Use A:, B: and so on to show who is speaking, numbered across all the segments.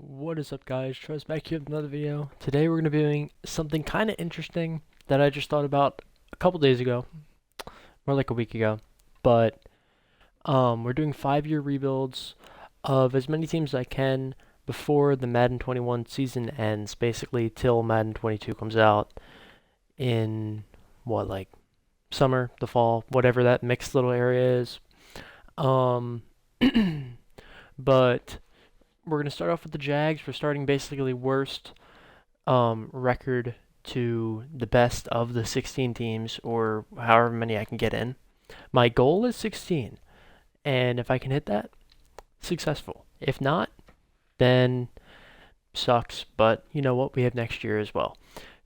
A: What is up, guys? Trust back here with another video. Today we're going to be doing something kind of interesting that I just thought about a couple days ago, more like a week ago. But we're doing 5-year rebuilds of as many teams as I can before the Madden 21 season ends, basically till Madden 22 comes out in like summer, the fall, whatever that mixed little area is. Um, but we're going to start off with the Jags. We're starting basically worst record to the best of the 16 teams, or however many I can get in. My goal is 16, and if I can hit that, successful. If not, then sucks, but you know what? We have next year as well.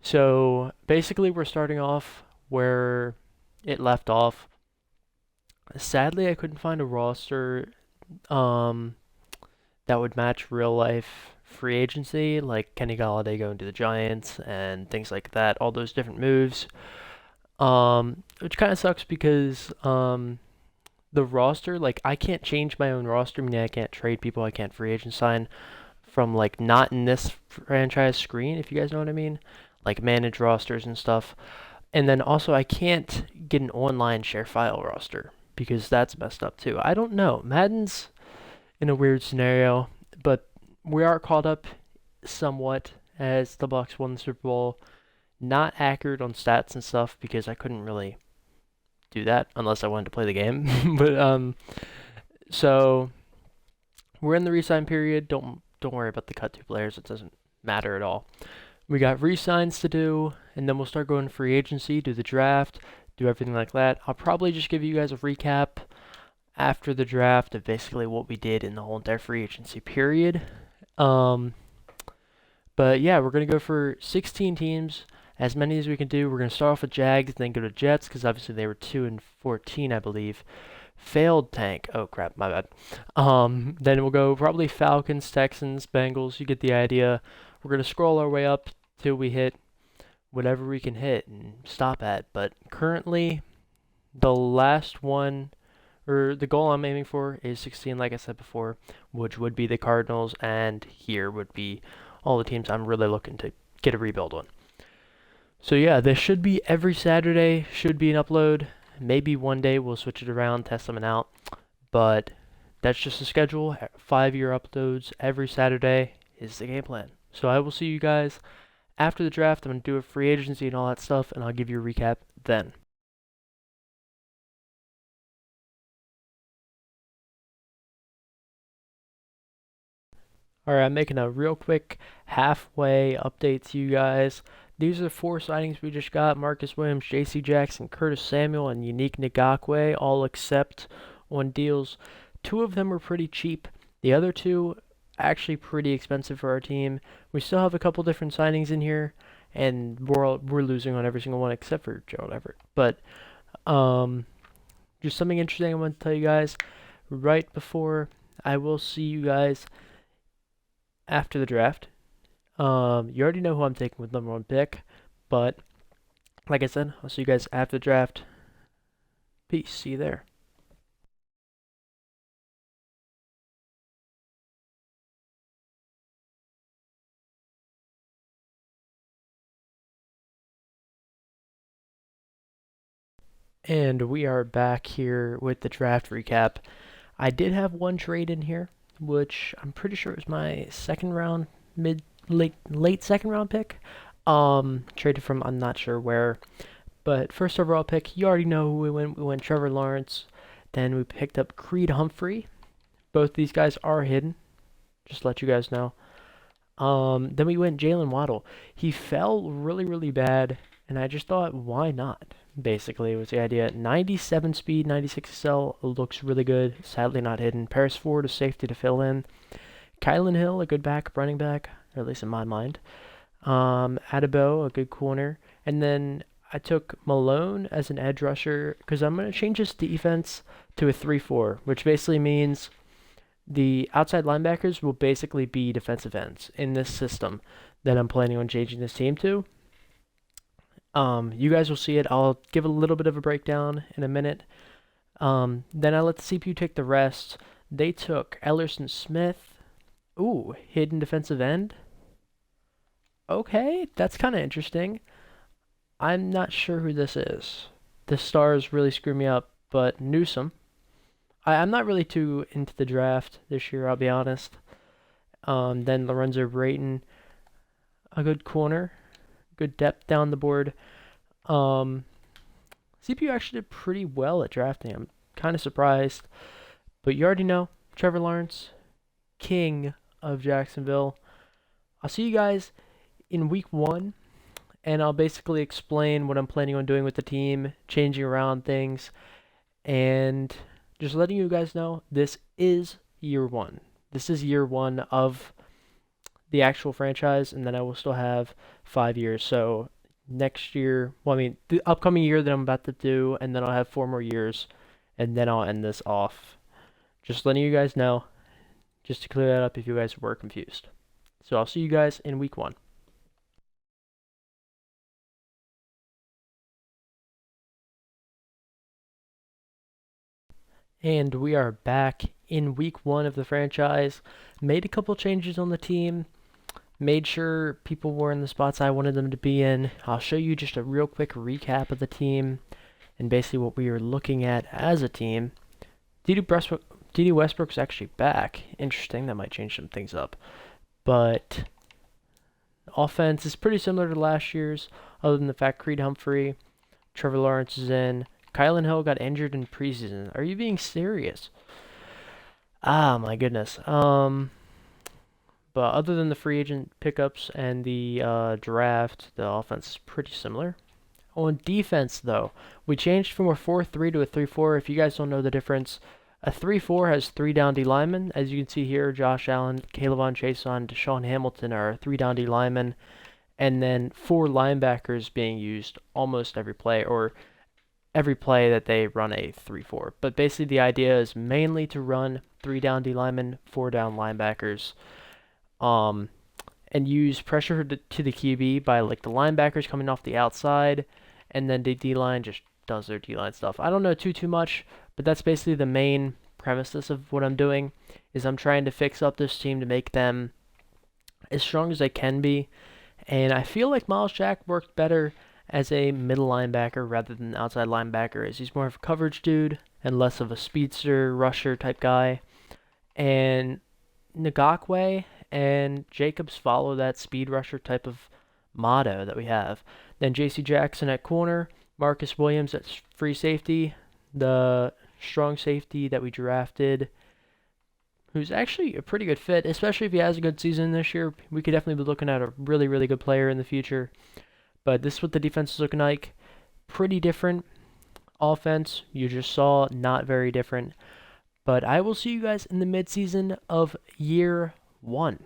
A: So basically, we're starting off where it left off. Sadly, I couldn't find a roster um, that would match real life free agency, like Kenny Golladay going to the Giants and things like that, all those different moves. Which kind of sucks because the roster, like I can't change my own roster, meaning I can't trade people, I can't free agent sign from like not in this franchise screen, if you guys know what I mean, like manage rosters and stuff. And then also I can't get an online share file roster because that's messed up too. I don't know. Madden's in a weird scenario, but we are caught up somewhat as the Bucs won the Super Bowl. Not accurate on stats and stuff because I couldn't really do that unless I wanted to play the game. But so we're in the re-sign period. Don't worry about the cut two players. It doesn't matter at all. We got re-signs to do, and then we'll start going free agency, do the draft, do everything like that. I'll probably just give you guys a recap after the draft of basically what we did in the whole entire free agency period. But yeah, we're going to go for 16 teams, as many as we can do. We're going to start off with Jags, then go to Jets, because obviously they were 2-14, I believe. Failed tank. Oh crap, my bad. Then we'll go probably Falcons, Texans, Bengals. You get the idea. We're going to scroll our way up till we hit whatever we can hit and stop at. But currently, the last one, or the goal I'm aiming for is 16, like I said before, which would be the Cardinals, and here would be all the teams I'm really looking to get a rebuild on. So yeah, this should be every Saturday, should be an upload. Maybe one day we'll switch it around, test something out, but that's just the schedule. 5-year uploads every Saturday is the game plan. So I will see you guys after the draft. I'm going to do a free agency and all that stuff, and I'll give you a recap then. Alright, I'm making a real quick halfway update to you guys. These are the 4 signings we just got: Marcus Williams, J.C. Jackson, Curtis Samuel, and Unique Ngakwe, all accept on deals. 2 of them were pretty cheap. The other 2 actually pretty expensive for our team. We still have a couple different signings in here, and we're losing on every single one except for Gerald Everett. But just something interesting I want to tell you guys right before I will see you guys after the draft. You already know who I'm taking with #1 pick, but like I said, I'll see you guys after the draft. Peace. See you there. And we are back here with the draft recap. I did have one trade in here, which I'm pretty sure was my second round, late second round pick. Traded from I'm not sure where, but first overall pick, you already know who we went. We went Trevor Lawrence. Then we picked up Creed Humphrey. Both these guys are hidden, just to let you guys know. Then we went Jalen Waddle. He fell really, really bad, and I just thought, why not? Basically, was the idea. 97 speed, 96 SL, looks really good. Sadly, not hidden. Paris Ford, a safety to fill in. Kylan Hill, a good backup running back, or at least in my mind. Adebo, a good corner. And then I took Malone as an edge rusher because I'm going to change his defense to a 3-4, which basically means the outside linebackers will basically be defensive ends in this system that I'm planning on changing this team to. You guys will see it. I'll give a little bit of a breakdown in a minute. Then I let the CPU take the rest. They took Ellerson Smith, Ooh, hidden defensive end. Okay, that's kind of interesting. I'm not sure who this is. The stars really screw me up, but Newsom. I'm not really too into the draft this year, I'll be honest. Then Lorenzo Brayton, a good corner, good depth down the board. Um, CPU actually did pretty well at drafting. I'm kind of surprised, but you already know Trevor Lawrence, king of Jacksonville. I'll see you guys in week 1, and I'll basically explain what I'm planning on doing with the team, changing around things, and just letting you guys know this is year 1. This is year 1 of the actual franchise, and then I will still have 5 years. So next year, well, I mean, the upcoming year that I'm about to do, and then I'll have 4 more years, and then I'll end this off. Just letting you guys know, just to clear that up if you guys were confused. So I'll see you guys in week 1. And we are back in week 1 of the franchise. Made a couple changes on the team. Made sure people were in the spots I wanted them to be in. I'll show you just a real quick recap of the team and basically what we are looking at as a team. D.D. Westbrook's actually back. Interesting, that might change some things up. But offense is pretty similar to last year's, other than the fact Creed Humphrey, Trevor Lawrence is in. Kylan Hill got injured in preseason. Are you being serious? Ah, my goodness. But other than the free agent pickups and the draft, the offense is pretty similar. On defense, though, we changed from a 4-3 to a 3-4. If you guys don't know the difference, a 3-4 has 3 down D linemen. As you can see here, Josh Allen, Kayvon Chason, Deshaun Hamilton are 3 down D linemen. And then 4 linebackers being used almost every play, or every play that they run a 3-4. But basically the idea is mainly to run 3 down D linemen, 4 down linebackers. And use pressure to the QB by like the linebackers coming off the outside, and then the D-line just does their D-line stuff. I don't know too much, but that's basically the main premises of what I'm doing, is I'm trying to fix up this team to make them as strong as they can be. And I feel like Miles Jack worked better as a middle linebacker rather than outside linebacker, as he's more of a coverage dude and less of a speedster, rusher type guy. And Ngakwe and Jacobs follow that speed rusher type of motto that we have. Then J.C. Jackson at corner, Marcus Williams at free safety, the strong safety that we drafted, who's actually a pretty good fit, especially if he has a good season this year. We could definitely be looking at a really good player in the future. But this is what the defense is looking like. Pretty different. Offense, you just saw, not very different. But I will see you guys in the midseason of year 1.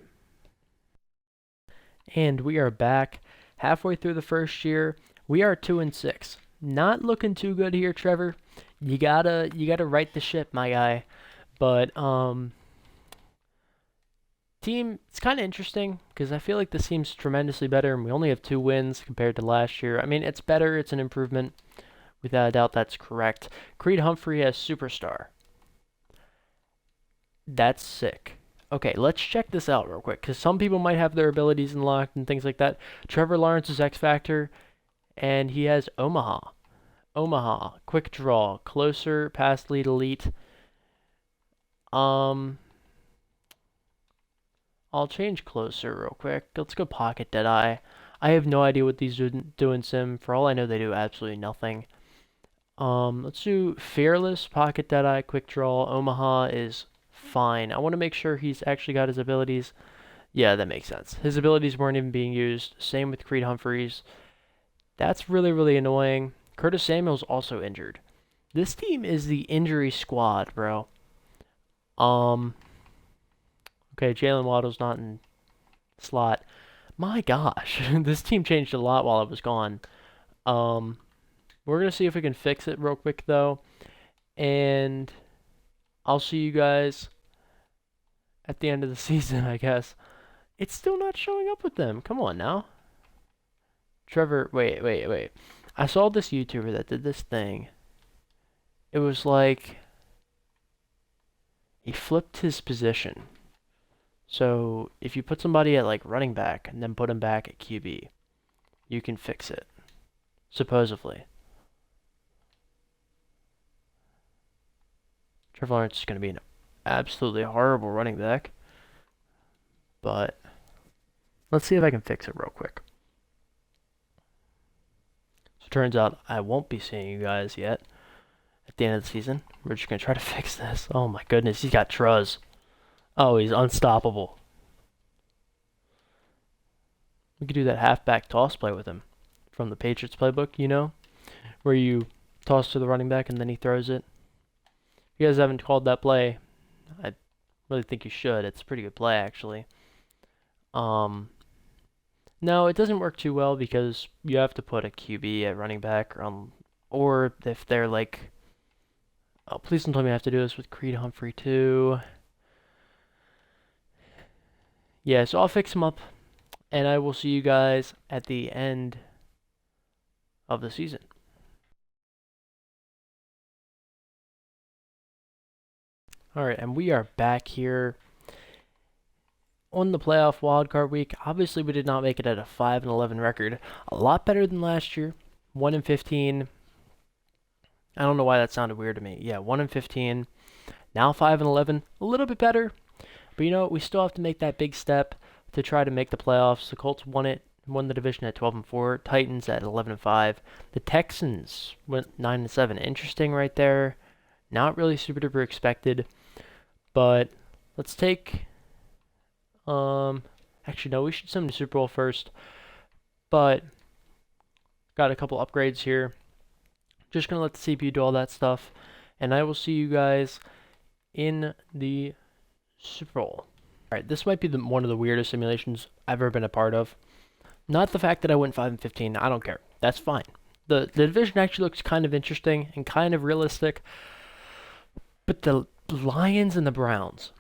A: And we are back halfway through the first year. We are 2-6. Not looking too good here, Trevor. You gotta right the ship, my guy. But team, it's kind of interesting because I feel like this team's tremendously better, and we only have 2 wins compared to last year. I mean, it's better. It's an improvement. Without a doubt, that's correct. Creed Humphrey as superstar. That's sick. Okay, let's check this out real quick, because some people might have their abilities unlocked and things like that. Trevor Lawrence is X Factor, and he has Omaha. Omaha, quick draw, closer, pass lead, elite. I'll change closer real quick. Let's go pocket Deadeye. I have no idea what these do in Sim. For all I know, they do absolutely nothing. Let's do Fearless, pocket Deadeye, quick draw. Omaha is fine. I want to make sure he's actually got his abilities. Yeah, that makes sense. His abilities weren't even being used. Same with Creed Humphreys. That's really annoying. Curtis Samuel's also injured. This team is the injury squad, bro. Okay, Jalen Waddle's not in slot. My gosh, this team changed a lot while I was gone. We're gonna see if we can fix it real quick though, and I'll see you guys at the end of the season, I guess. It's still not showing up with them. Come on now. Trevor, wait. I saw this YouTuber that did this thing. It was like he flipped his position. So if you put somebody at like running back and then put him back at QB, you can fix it, supposedly. Trevor Lawrence is going to be an absolutely horrible running back, but let's see if I can fix it real quick. So it turns out I won't be seeing you guys yet at the end of the season. We're just going to try to fix this. Oh my goodness, he's got Truz. Oh, he's unstoppable. We could do that halfback toss play with him from the Patriots playbook, you know, where you toss to the running back and then he throws it. If you guys haven't called that play, I really think you should. It's a pretty good play, actually. No, it doesn't work too well because you have to put a QB at running back, or if they're like, oh, please don't tell me I have to do this with Creed Humphrey too. Yeah, so I'll fix him up, and I will see you guys at the end of the season. Alright, and we are back here on the playoff wildcard week. Obviously, we did not make it at a 5-11 record. A lot better than last year. 1-15. I don't know why that sounded weird to me. Yeah, 1-15. Now 5-11. A little bit better. But you know what? We still have to make that big step to try to make the playoffs. The Colts won the division at 12-4. Titans at 11-5. The Texans went 9-7. Interesting right there. Not really super duper expected. But let's take actually no, we should send the Super Bowl first. But got a couple upgrades here. Just gonna let the CPU do all that stuff, and I will see you guys in the Super Bowl. Alright, this might be one of the weirdest simulations I've ever been a part of. Not the fact that I went 5-15, I don't care. That's fine. The division actually looks kind of interesting and kind of realistic. But the Lions and the Browns.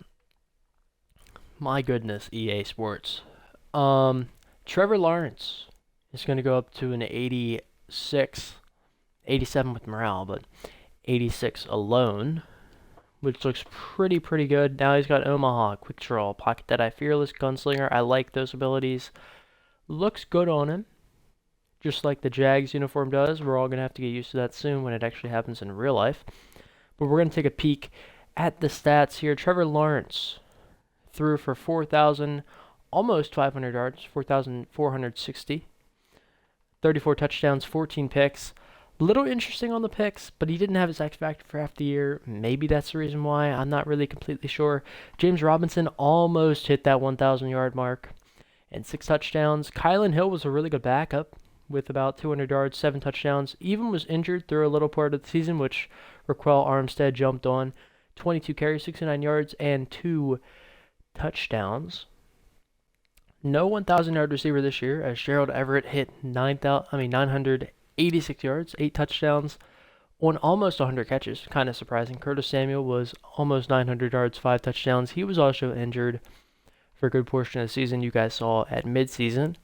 A: My goodness, EA Sports. Trevor Lawrence is going to go up to an 86, 87 with morale, but 86 alone, which looks pretty good. Now he's got Omaha, quick draw, pocket dead eye, fearless, gunslinger. I like those abilities. Looks good on him, just like the Jags uniform does. We're all going to have to get used to that soon when it actually happens in real life. But we're going to take a peek at the stats here. Trevor Lawrence threw for 4,000, almost 500 yards, 4,460. 34 touchdowns, 14 picks. A little interesting on the picks, but he didn't have his X factor for half the year. Maybe that's the reason why. I'm not really completely sure. James Robinson almost hit that 1,000 yard mark and 6 touchdowns. Kylan Hill was a really good backup with about 200 yards, 7 touchdowns. Even was injured through a little part of the season, which Raquel Armstead jumped on. 22 carries, 69 yards, and 2 touchdowns. No 1,000-yard receiver this year, as Gerald Everett hit 986 yards, 8 touchdowns, on almost 100 catches. Kind of surprising. Curtis Samuel was almost 900 yards, 5 touchdowns. He was also injured for a good portion of the season. You guys saw at midseason.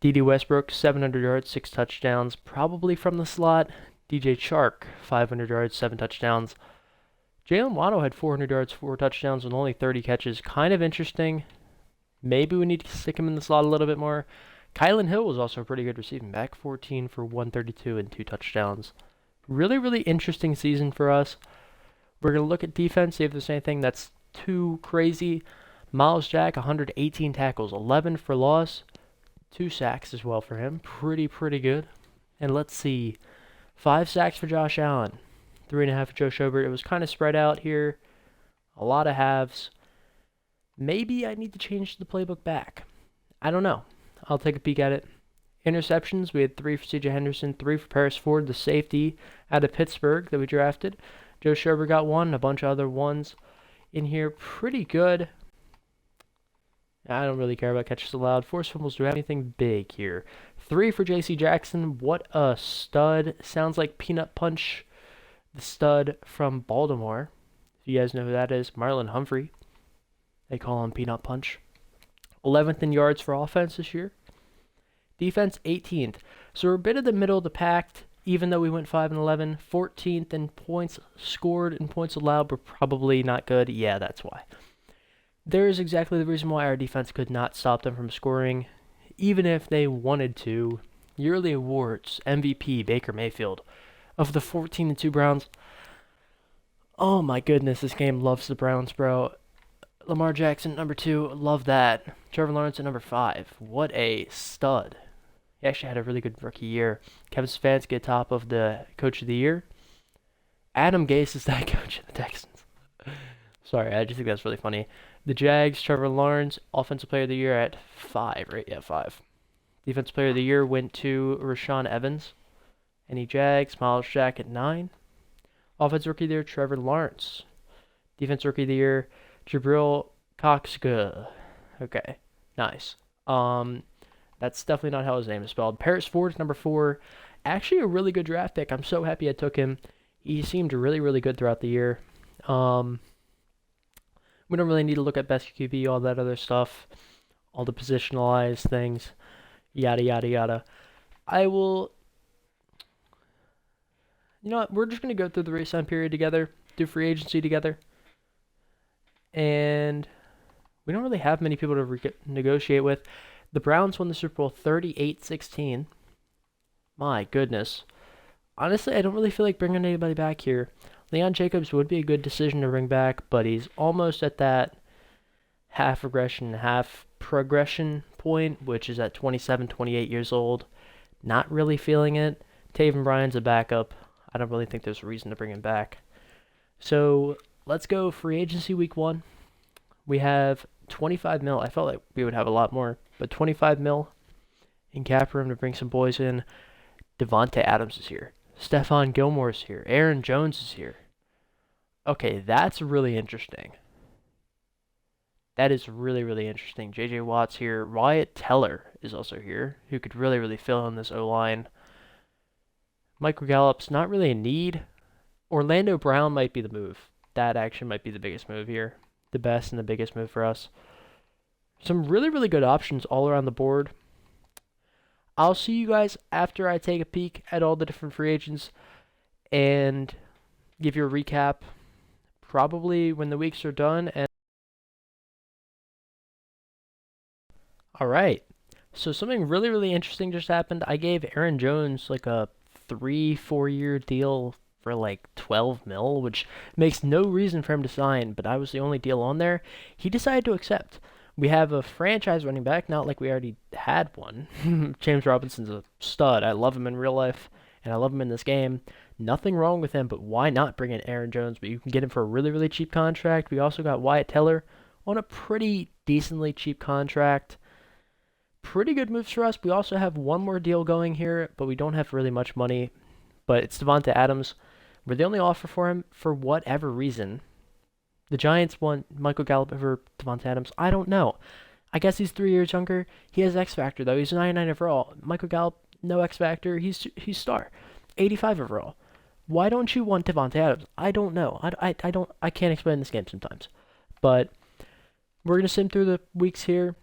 A: D.D. Westbrook, 700 yards, 6 touchdowns, probably from the slot. DJ Chark, 500 yards, 7 touchdowns. Jalen Waddle had 400 yards, 4 touchdowns, and only 30 catches. Kind of interesting. Maybe we need to stick him in the slot a little bit more. Kylan Hill was also a pretty good receiving back, 14 for 132 and 2 touchdowns. Really interesting season for us. We're going to look at defense, see if there's anything that's too crazy. Miles Jack, 118 tackles, 11 for loss, 2 sacks as well for him. Pretty good. And let's see. 5 sacks for Josh Allen. 3.5 for Joe Schobert. It was kind of spread out here. A lot of halves. Maybe I need to change the playbook back. I don't know. I'll take a peek at it. Interceptions, we had 3 for C.J. Henderson, 3 for Paris Ford, the safety out of Pittsburgh that we drafted. Joe Schobert got 1, a bunch of other ones in here. Pretty good. I don't really care about catches allowed. Forced fumbles, do we have anything big here? 3 for J.C. Jackson. What a stud. Sounds like Peanut Punch, the stud from Baltimore. If you guys know who that is, Marlon Humphrey. They call him Peanut Punch. 11th in yards for offense this year. Defense, 18th. So we're a bit of the middle of the pack, even though we went 5-11. 14th in points scored and points allowed. We're probably not good. Yeah, that's why. There is exactly the reason why our defense could not stop them from scoring, even if they wanted to. Yearly awards, MVP, Baker Mayfield. Of the 14-2 Browns, oh my goodness, this game loves the Browns, bro. Lamar Jackson, number 2, love that. Trevor Lawrence at number 5, what a stud. He actually had a really good rookie year. Kevin Stefanski at top of the Coach of the Year. Adam Gase is that coach of the Texans. Sorry, I just think that's really funny. The Jags, Trevor Lawrence, Offensive Player of the Year at 5, right? Yeah, 5. Defensive Player of the Year went to Rashaan Evans. Any Jags, Miles Jack at 9. Offensive Rookie of the Year, Trevor Lawrence. Defensive Rookie of the Year, Jabril Coxga. Okay, nice. That's definitely not how his name is spelled. Paris Ford, number 4. Actually, a really good draft pick. I'm so happy I took him. He seemed really, really good throughout the year. We don't really need to look at best QB, all that other stuff, all the positionalized things, yada, yada, yada. I will, you know what, we're just going to go through the resign period together, do free agency together, and we don't really have many people to negotiate with. The Browns won the Super Bowl 38-16. My goodness. Honestly, I don't really feel like bringing anybody back here. Leon Jacobs would be a good decision to bring back, but he's almost at that half regression, half progression point, which is at 27, 28 years old. Not really feeling it. Taven Bryan's a backup. I don't really think there's a reason to bring him back. So let's go free agency week 1. We have 25 mil. I felt like we would have a lot more, but 25 mil in cap room to bring some boys in. Devontae Adams is here. Stephon Gilmore's here. Aaron Jones is here. Okay, that's really interesting. That is really, really interesting. J.J. Watt's here. Wyatt Teller is also here, who could really, really fill in this O-line. Michael Gallup's not really a need. Orlando Brown might be the move. That actually might be the biggest move here. The best and the biggest move for us. Some really, really good options all around the board. I'll see you guys after I take a peek at all the different free agents and give you a recap. Probably when the weeks are done. And all right. So something really, really interesting just happened. I gave Aaron Jones like a 3-4 year deal for like 12 mil, which makes no reason for him to sign, but I was the only deal on there. He decided to accept. We have a franchise running back, not like we already had one. James Robinson's a stud. I love him in real life, and I love him in this game. Nothing wrong with him, but why not bring in Aaron Jones? But you can get him for a really, really cheap contract. We also got Wyatt Teller on a pretty decently cheap contract. Pretty good moves for us. We also have one more deal going here, but we don't have really much money. But it's Devontae Adams. We're the only offer for him for whatever reason. The Giants want Michael Gallup over Devontae Adams. I don't know. I guess he's 3 years younger. He has X Factor though. He's 99 overall. Michael Gallup, no X Factor. He's star. 85 overall. Why don't you want Devontae Adams? I don't know. I can't explain this game sometimes. But we're gonna sim through the weeks here.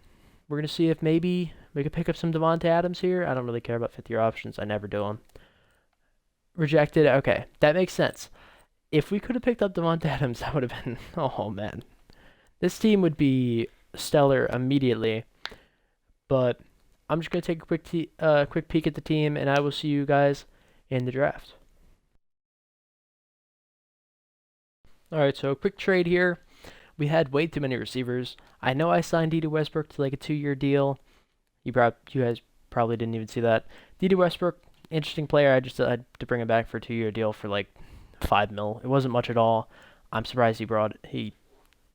A: We're gonna see if maybe we could pick up some Devontae Adams here. I don't really care about 5th-year options. I never do them. Rejected. Okay, that makes sense. If we could have picked up Devontae Adams, that would have been, oh man. This team would be stellar immediately. But I'm just going to take a quick peek at the team, and I will see you guys in the draft. Alright, so a quick trade here. We had way too many receivers. I know I signed D.D. Westbrook to like a 2-year deal. You guys probably didn't even see that. D.D. Westbrook, interesting player. I just had to bring him back for a 2-year deal for like 5 mil. It wasn't much at all. I'm surprised he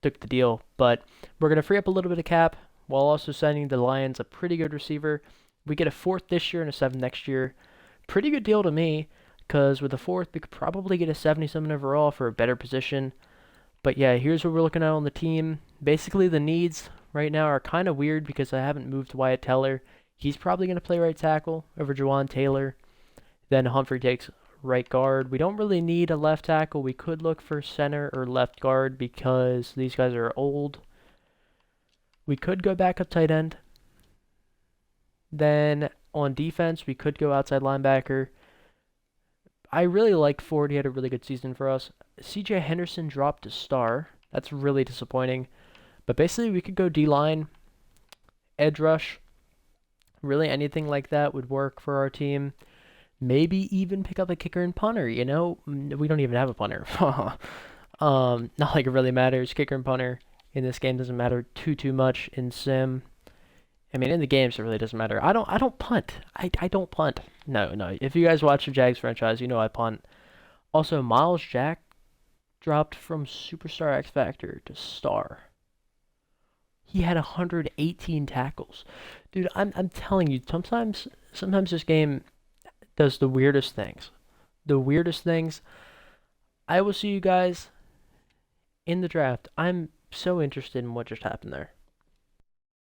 A: took the deal, but we're going to free up a little bit of cap while also signing the Lions a pretty good receiver. We get a 4th this year and a 7th next year. Pretty good deal to me, because with a 4th, we could probably get a 77 overall for a better position. But yeah, here's what we're looking at on the team. Basically, the needs right now are kind of weird because I haven't moved Wyatt Teller. He's probably going to play right tackle over Juwan Taylor. Then Humphrey takes right guard. We don't really need a left tackle. We could look for center or left guard because these guys are old. We could go back up tight end. Then on defense, we could go outside linebacker. I really liked Ford. He had a really good season for us. C.J. Henderson dropped to star. That's really disappointing. But basically, we could go D-line, edge rush. Really, anything like that would work for our team. Maybe even pick up a kicker and punter, you know? We don't even have a punter. Not like it really matters. Kicker and punter in this game doesn't matter too much in sim. I mean, in the games, it really doesn't matter. I don't punt. I don't punt. No. If you guys watch the Jags franchise, you know I punt. Also, Miles Jack dropped from Superstar X Factor to Star. He had 118 tackles. Dude, I'm telling you, sometimes this game does the weirdest things. The weirdest things. I will see you guys in the draft. I'm so interested in what just happened there.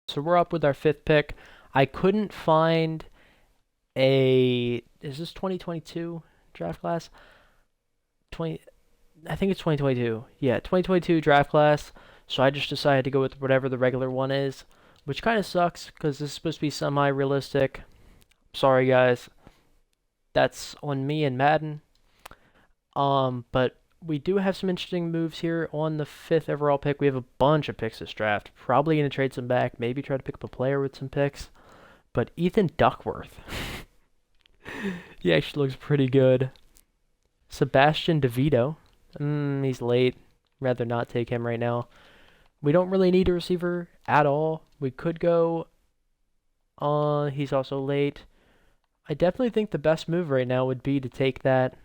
A: So we're up with our 5th pick. I couldn't find is this 2022 draft class? I think it's 2022. Yeah, 2022 draft class. So I just decided to go with whatever the regular one is, which kind of sucks because this is supposed to be semi-realistic. Sorry, guys. That's on me and Madden. But we do have some interesting moves here on the 5th overall pick. We have a bunch of picks this draft. Probably going to trade some back. Maybe try to pick up a player with some picks. But Ethan Duckworth. He actually looks pretty good. Sebastian DeVito. He's late. Rather not take him right now. We don't really need a receiver at all. We could go. He's also late. I definitely think the best move right now would be to take that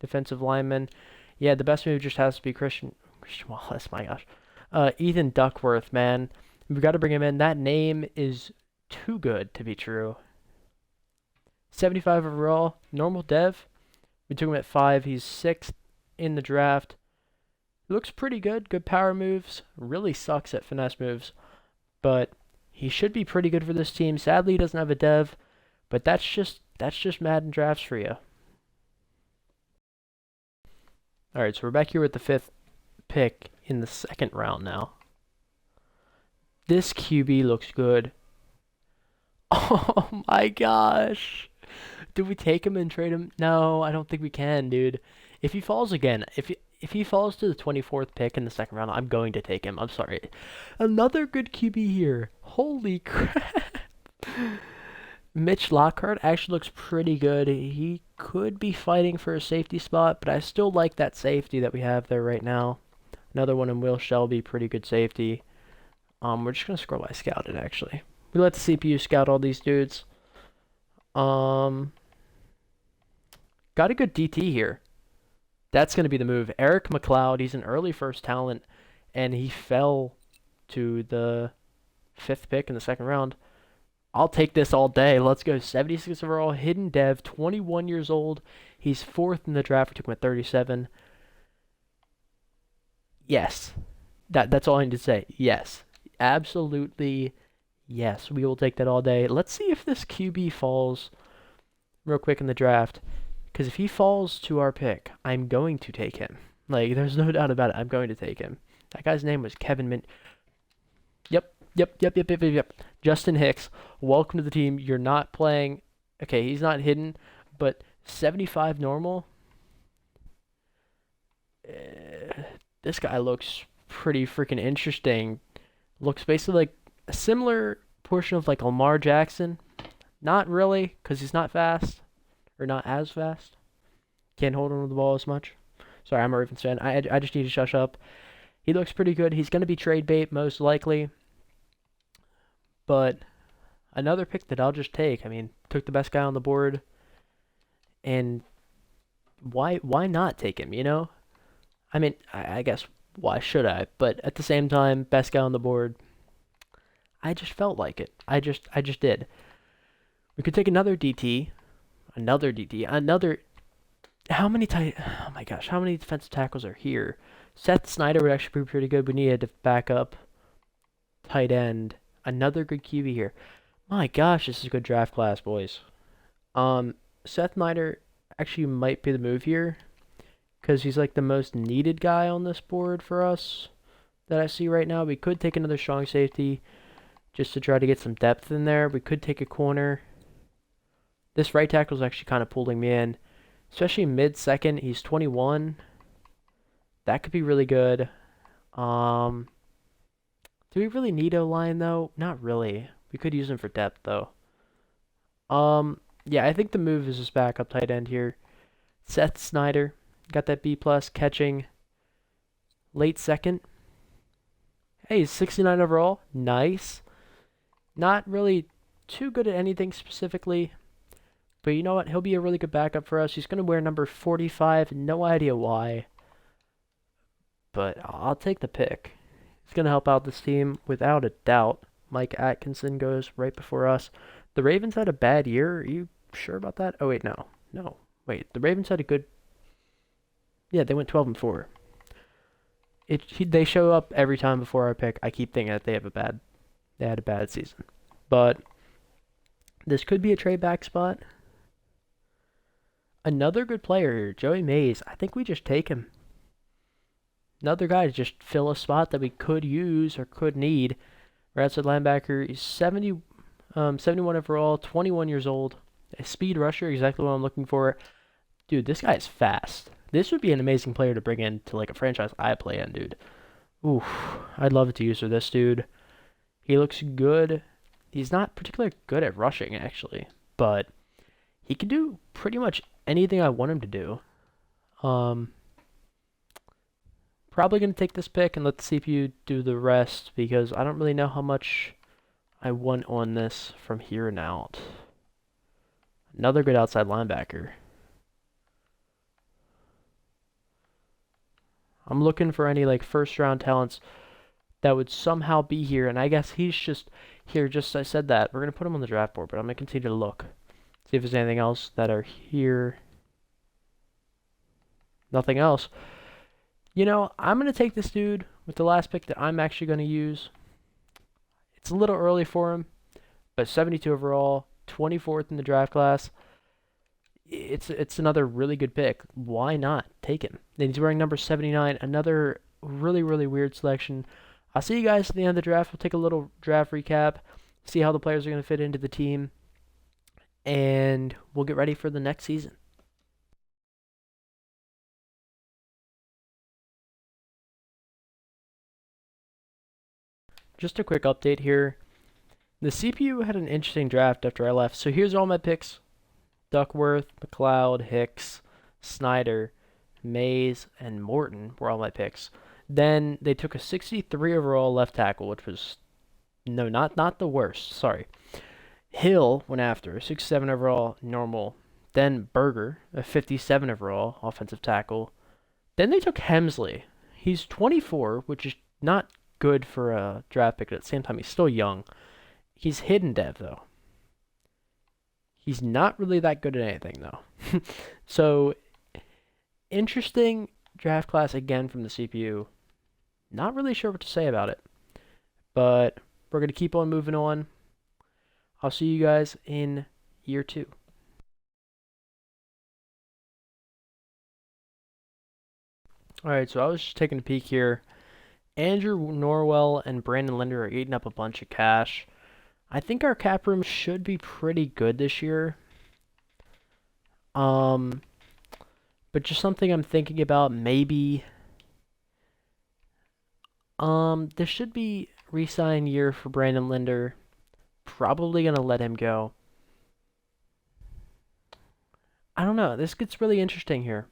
A: defensive lineman. Yeah, the best move just has to be Christian Wallace. My gosh, Ethan Duckworth, man, we've got to bring him in. That name is too good to be true. 75 overall, normal dev. We took him at 5. He's 6th in the draft. He looks pretty good. Good power moves. Really sucks at finesse moves, but he should be pretty good for this team. Sadly, he doesn't have a dev, but that's just Madden drafts for you. All right, so we're back here with the 5th pick in the 2nd round now. This QB looks good. Oh my gosh. Do we take him and trade him? No, I don't think we can, dude. If he falls again, if he falls to the 24th pick in the 2nd round, I'm going to take him. I'm sorry. Another good QB here. Holy crap. Mitch Lockhart actually looks pretty good. He could be fighting for a safety spot, but I still like that safety that we have there right now. Another one in Will Shelby, pretty good safety. We're just going to scroll by scouted, actually. We let the CPU scout all these dudes. Got a good DT here. That's going to be the move. Eric McLeod, he's an early first talent, and he fell to the 5th pick in the 2nd round. I'll take this all day. Let's go. 76 overall, hidden dev, 21 years old. He's 4th in the draft. We took him at 37. Yes. That's all I need to say. Yes. Absolutely yes. We will take that all day. Let's see if this QB falls real quick in the draft. Because if he falls to our pick, I'm going to take him. Like, there's no doubt about it. I'm going to take him. That guy's name was Kevin Min. Yep. Justin Hicks, welcome to the team. You're not playing. Okay, he's not hidden, but 75 normal. This guy looks pretty freaking interesting. Looks basically like a similar portion of like Lamar Jackson. Not really, because he's not fast. Or not as fast. Can't hold on to the ball as much. Sorry, I'm a Ravens fan. I just need to shush up. He looks pretty good. He's going to be trade bait, most likely. But another pick that I'll just take. I mean, took the best guy on the board. And why not take him, you know? I mean, I guess, why should I? But at the same time, best guy on the board. I just felt like it. I just did. We could take another DT. How many oh my gosh, how many defensive tackles are here? Seth Snyder would actually be pretty good. We needed to back up tight end. Another good QB here. My gosh, this is a good draft class, boys. Seth Snyder actually might be the move here because he's like the most needed guy on this board for us that I see right now. We could take another strong safety just to try to get some depth in there. We could take a corner. This right tackle is actually kind of pulling me in, especially mid-second. He's 21. That could be really good. Do we really need O-line though? Not really. We could use him for depth though. Yeah, I think the move is his backup tight end here. Seth Snyder got that B plus catching late second. Hey, he's 69 overall. Nice. Not really too good at anything specifically, but you know what? He'll be a really good backup for us. He's going to wear number 45. No idea why, but I'll take the pick. He's going to help out this team without a doubt. Mike Atkinson goes right before us. The Ravens had a bad year. Are you sure about that? Oh, wait, no. No. Wait, the Ravens had a good... Yeah, they went 12-4. They show up every time before our pick. I keep thinking that they had a bad season. But this could be a trade back spot. Another good player here, Joey Mays. I think we just take him. Another guy to just fill a spot that we could use or could need. Our outside linebacker is 71 overall, 21 years old. A speed rusher, exactly what I'm looking for. Dude, this guy is fast. This would be an amazing player to bring in to like a franchise I play in, dude. Oof, I'd love to use for this dude. He looks good. He's not particularly good at rushing, actually, but he can do pretty much anything I want him to do. Probably going to take this pick and let the CPU do the rest because I don't really know how much I want on this from here and out. Another good outside linebacker. I'm looking for any like first round talents that would somehow be here, and I guess he's just here. Just I said that we're gonna put him on the draft board, but I'm gonna continue to look, see if there's anything else that are here. Nothing else. You know, I'm gonna take this dude with the last pick that I'm actually gonna use. It's a little early for him, but 72 overall, 24th in the draft class. It's another really good pick. Why not take him? Then he's wearing number 79. Another really, really weird selection. I'll see you guys at the end of the draft. We'll take a little draft recap, see how the players are going to fit into the team, and we'll get ready for the next season. Just a quick update here. The CPU had an interesting draft after I left. So here's all my picks. Duckworth, McLeod, Hicks, Snyder, Mays, and Morton were all my picks. Then they took a 63 overall left tackle, which was not the worst. Sorry. Hill went after 67 overall normal. Then Berger, a 57 overall offensive tackle. Then they took Hemsley. He's 24, which is not good for a draft pick. At the same time, he's still young. He's hidden dev though. He's not really that good at anything, though. So, interesting draft class again from the CPU. Not really sure what to say about it. But we're going to keep on moving on. I'll see you guys in year 2. Alright, so I was just taking a peek here. Andrew Norwell and Brandon Linder are eating up a bunch of cash. I think our cap room should be pretty good this year. But just something I'm thinking about, maybe. There should be re-sign year for Brandon Linder. Probably gonna let him go. I don't know. This gets really interesting here.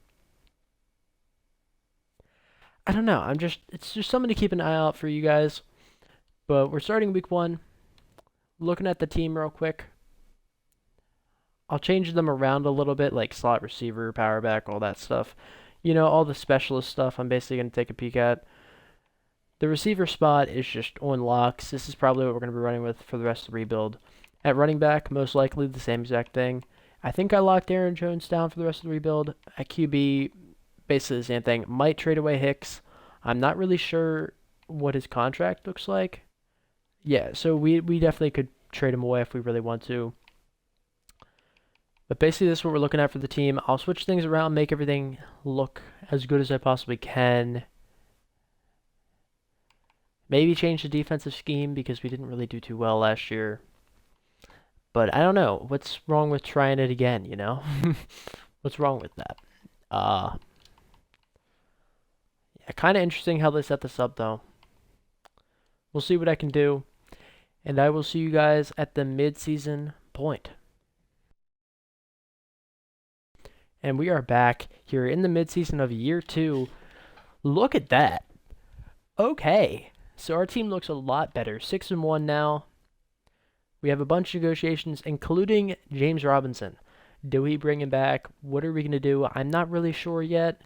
A: I don't know. It's just something to keep an eye out for you guys. But we're starting week 1. Looking at the team real quick. I'll change them around a little bit, like slot receiver, power back, all that stuff. You know, all the specialist stuff I'm basically going to take a peek at. The receiver spot is just on locks. This is probably what we're going to be running with for the rest of the rebuild. At running back, most likely the same exact thing. I think I locked Aaron Jones down for the rest of the rebuild. At QB, basically the same thing. Might trade away Hicks. I'm not really sure what his contract looks like. Yeah, so we definitely could trade him away if we really want to. But basically this is what we're looking at for the team. I'll switch things around, make everything look as good as I possibly can. Maybe change the defensive scheme because we didn't really do too well last year. But I don't know. What's wrong with trying it again, you know? What's wrong with that? Yeah, kind of interesting how they set this up, though. We'll see what I can do, and I will see you guys at the mid-season point. And we are back here in the mid-season of year 2. Look at that. Okay, so our team looks a lot better. 6-1 now. We have a bunch of negotiations, including James Robinson. Do we bring him back? What are we going to do? I'm not really sure yet.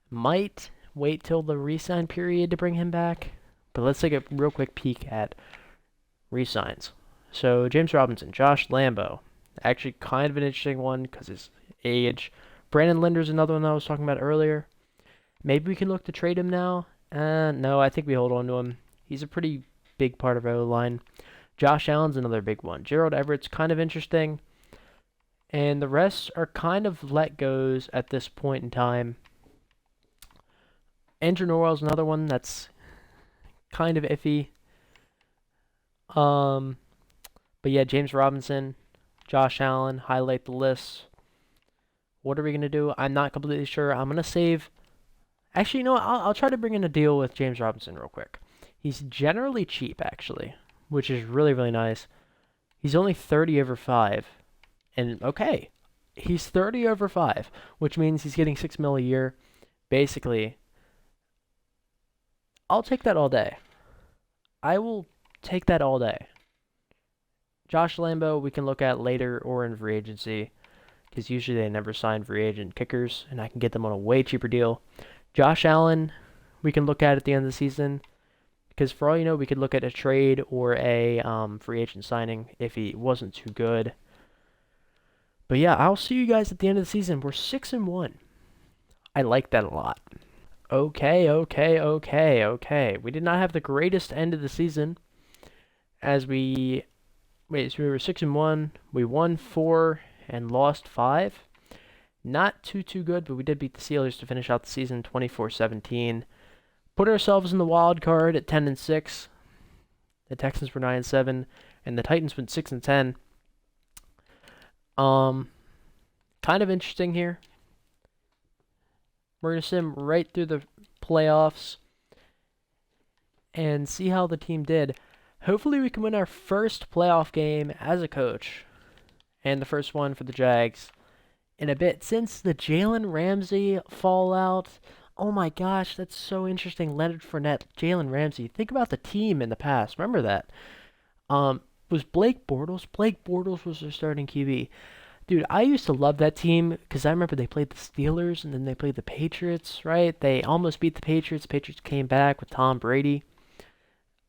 A: Might wait till the re-sign period to bring him back. But let's take a real quick peek at re-signs. So James Robinson, Josh Lambo. Actually kind of an interesting one because his age. Brandon Linder's another one I was talking about earlier. Maybe we can look to trade him now. No, I think we hold on to him. He's a pretty big part of our O-line. Josh Allen's another big one. Gerald Everett's kind of interesting. And the rest are kind of let-goes at this point in time. Andrew Norwell's another one that's kind of iffy. But yeah, James Robinson, Josh Allen, highlight the list. What are we going to do? I'm not completely sure. I'm going to save... Actually, you know what? I'll try to bring in a deal with James Robinson real quick. He's generally cheap, actually, which is really, really nice. He's only 30 over 5. And, okay, he's 30 over 5, which means he's getting $6 million a year. Basically, I'll take that all day. I will take that all day. Josh Lambo, we can look at later or in free agency, because usually they never sign free agent kickers, and I can get them on a way cheaper deal. Josh Allen, we can look at the end of the season, because for all you know, we could look at a trade or a free agent signing if he wasn't too good. But yeah, I'll see you guys at the end of the season. We're 6-1. I like that a lot. Okay. We did not have the greatest end of the season, as we... Wait, so we were 6-1. We won 4 and lost 5. Not too good, but we did beat the Steelers to finish out the season 24-17. Put ourselves in the wild card at 10-6. The Texans were 9-7, and the Titans went 6-10. Kind of interesting here. We're gonna sim right through the playoffs and see how the team did. Hopefully we can win our first playoff game as a coach, and the first one for the Jags in a bit. Since the Jalen Ramsey fallout, oh my gosh, that's so interesting. Leonard Fournette, Jalen Ramsey. Think about the team in the past. Remember that. Was Blake Bortles? Blake Bortles was their starting QB. Dude, I used to love that team because I remember they played the Steelers and then they played the Patriots, right? They almost beat the Patriots. The Patriots came back with Tom Brady.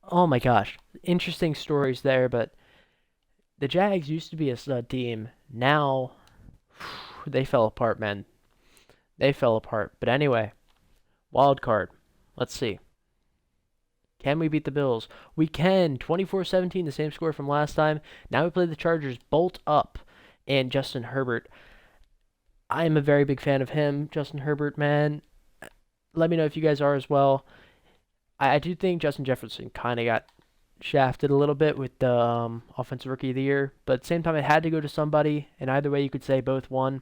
A: Oh my gosh. Interesting stories there, but the Jags used to be a stud team. Now, they fell apart, man. They fell apart. But anyway, wild card. Let's see. Can we beat the Bills? We can. 24-17, the same score from last time. Now we play the Chargers. Bolt up. And Justin Herbert. I am a very big fan of him. Justin Herbert, man. Let me know if you guys are as well. I do think Justin Jefferson kind of got shafted a little bit with the Offensive Rookie of the Year. But at the same time, it had to go to somebody. And either way, you could say both won.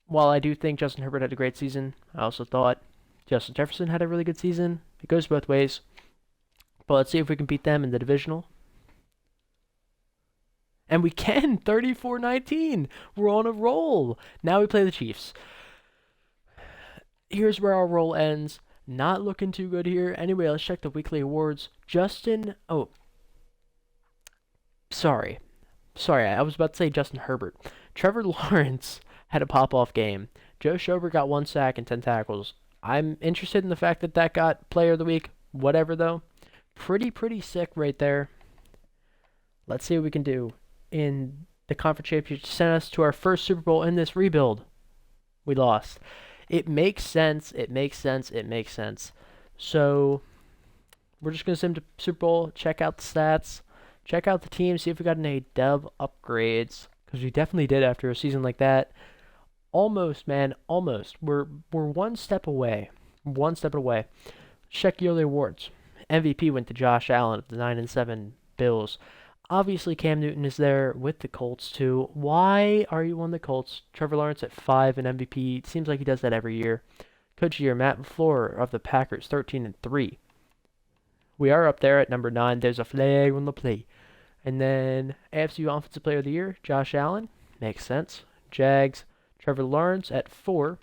A: While I do think Justin Herbert had a great season, I also thought Justin Jefferson had a really good season. It goes both ways. But let's see if we can beat them in the divisional. And we can, 34-19. We're on a roll. Now we play the Chiefs. Here's where our roll ends. Not looking too good here. Anyway, let's check the weekly awards. Sorry, I was about to say Justin Herbert. Trevor Lawrence had a pop-off game. Joe Schobert got 1 sack and 10 tackles. I'm interested in the fact that got Player of the Week. Whatever, though. Pretty sick right there. Let's see what we can do in the conference championship to send us to our first Super Bowl in this rebuild. We lost. It makes sense. So we're just going to sim to Super Bowl, check out the stats, check out the team, see if we got any dev upgrades, because we definitely did after a season like that. Almost, man, almost. We're one step away. Check yearly awards. MVP went to Josh Allen of the 9-7 Bills. Obviously, Cam Newton is there with the Colts, too. Why are you on the Colts? Trevor Lawrence at 5 in MVP. It seems like he does that every year. Coach of the Year, Matt LaFleur of the Packers, 13-3. We are up there at number 9. There's a flag on the play. And then AFC Offensive Player of the Year, Josh Allen. Makes sense. Jags, Trevor Lawrence at 4.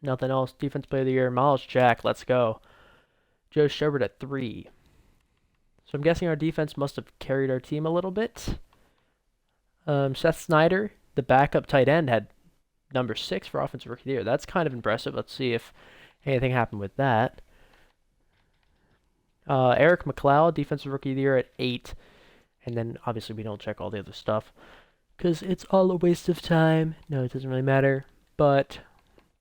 A: Nothing else. Defensive Player of the Year, Miles Jack. Let's go. Joe Schobert at 3. So I'm guessing our defense must have carried our team a little bit. Seth Snyder, the backup tight end, had number 6 for Offensive Rookie of the Year. That's kind of impressive. Let's see if anything happened with that. Eric McLeod, Defensive Rookie of the Year at 8. And then obviously we don't check all the other stuff because it's all a waste of time. No, it doesn't really matter. But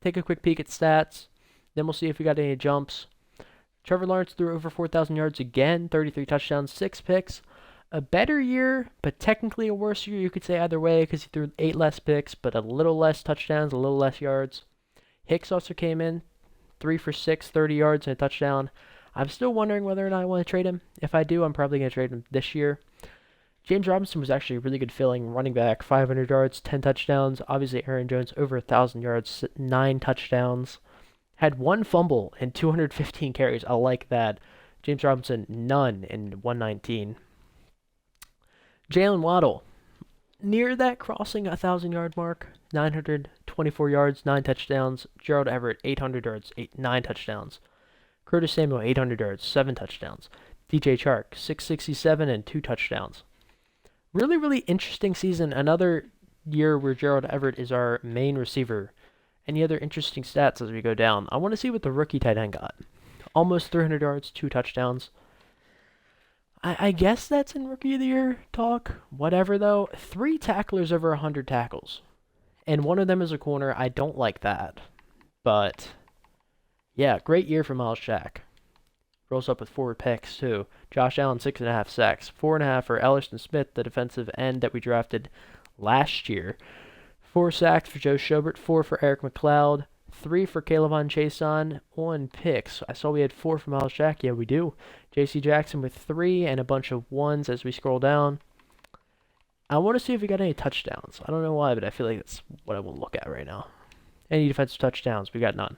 A: take a quick peek at stats. Then we'll see if we got any jumps. Trevor Lawrence threw over 4,000 yards again, 33 touchdowns, 6 picks. A better year, but technically a worse year, you could say either way, because he threw 8 less picks, but a little less touchdowns, a little less yards. Hicks also came in, 3 for 6, 30 yards and a touchdown. I'm still wondering whether or not I want to trade him. If I do, I'm probably going to trade him this year. James Robinson was actually a really good filling, running back, 500 yards, 10 touchdowns. Obviously, Aaron Jones over 1,000 yards, 9 touchdowns. Had 1 fumble and 215 carries. I like that. James Robinson, none in 119. Jalen Waddle, near that crossing 1,000-yard mark, 924 yards, 9 touchdowns. Gerald Everett, 800 yards, 9 touchdowns. Curtis Samuel, 800 yards, 7 touchdowns. DJ Chark, 667 and 2 touchdowns. Really, really interesting season. Another year where Gerald Everett is our main receiver. Any other interesting stats as we go down? I want to see what the rookie tight end got. Almost 300 yards, 2 touchdowns. I guess that's in Rookie of the Year talk. Whatever, though. 3 tacklers over 100 tackles. And one of them is a corner. I don't like that. But, yeah, great year for Miles Jack. Rolls up with 4 picks, too. Josh Allen, 6.5 sacks. 4.5 for Ellerson Smith, the defensive end that we drafted last year. 4 sacks for Joe Schobert. 4 for Eric McLeod. 3 for Caleb Chason. 1 picks. I saw we had 4 for Miles Jack. Yeah, we do. J.C. Jackson with 3 and a bunch of 1s as we scroll down. I want to see if we got any touchdowns. I don't know why, but I feel like that's what I will look at right now. Any defensive touchdowns? We got none.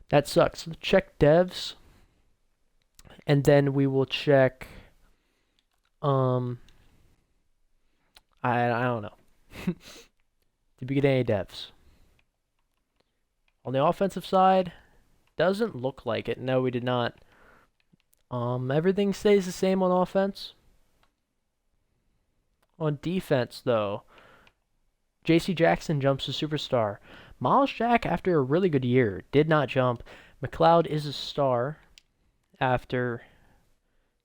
A: That sucks. Let's check devs. And then we will check... I don't know. Did we get any devs? On the offensive side, doesn't look like it. No, we did not. Everything stays the same on offense. On defense, though, J.C. Jackson jumps to superstar. Miles Jack, after a really good year, did not jump. McLeod is a star after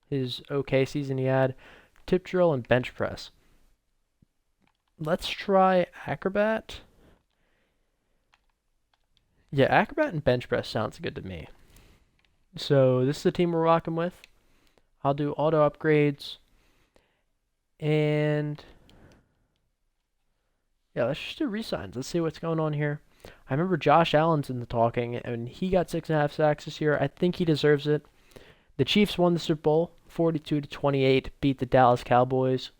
A: his okay season he had. Tip drill and bench press. Let's try acrobat. Yeah, acrobat and bench press sounds good to me. So this is the team we're rocking with. I'll do auto upgrades. And yeah, let's just do resigns. Let's see what's going on here. I remember Josh Allen's in the talking, and he got 6.5 sacks this year. I think he deserves it. The Chiefs won the Super Bowl, 42-28, beat the Dallas Cowboys.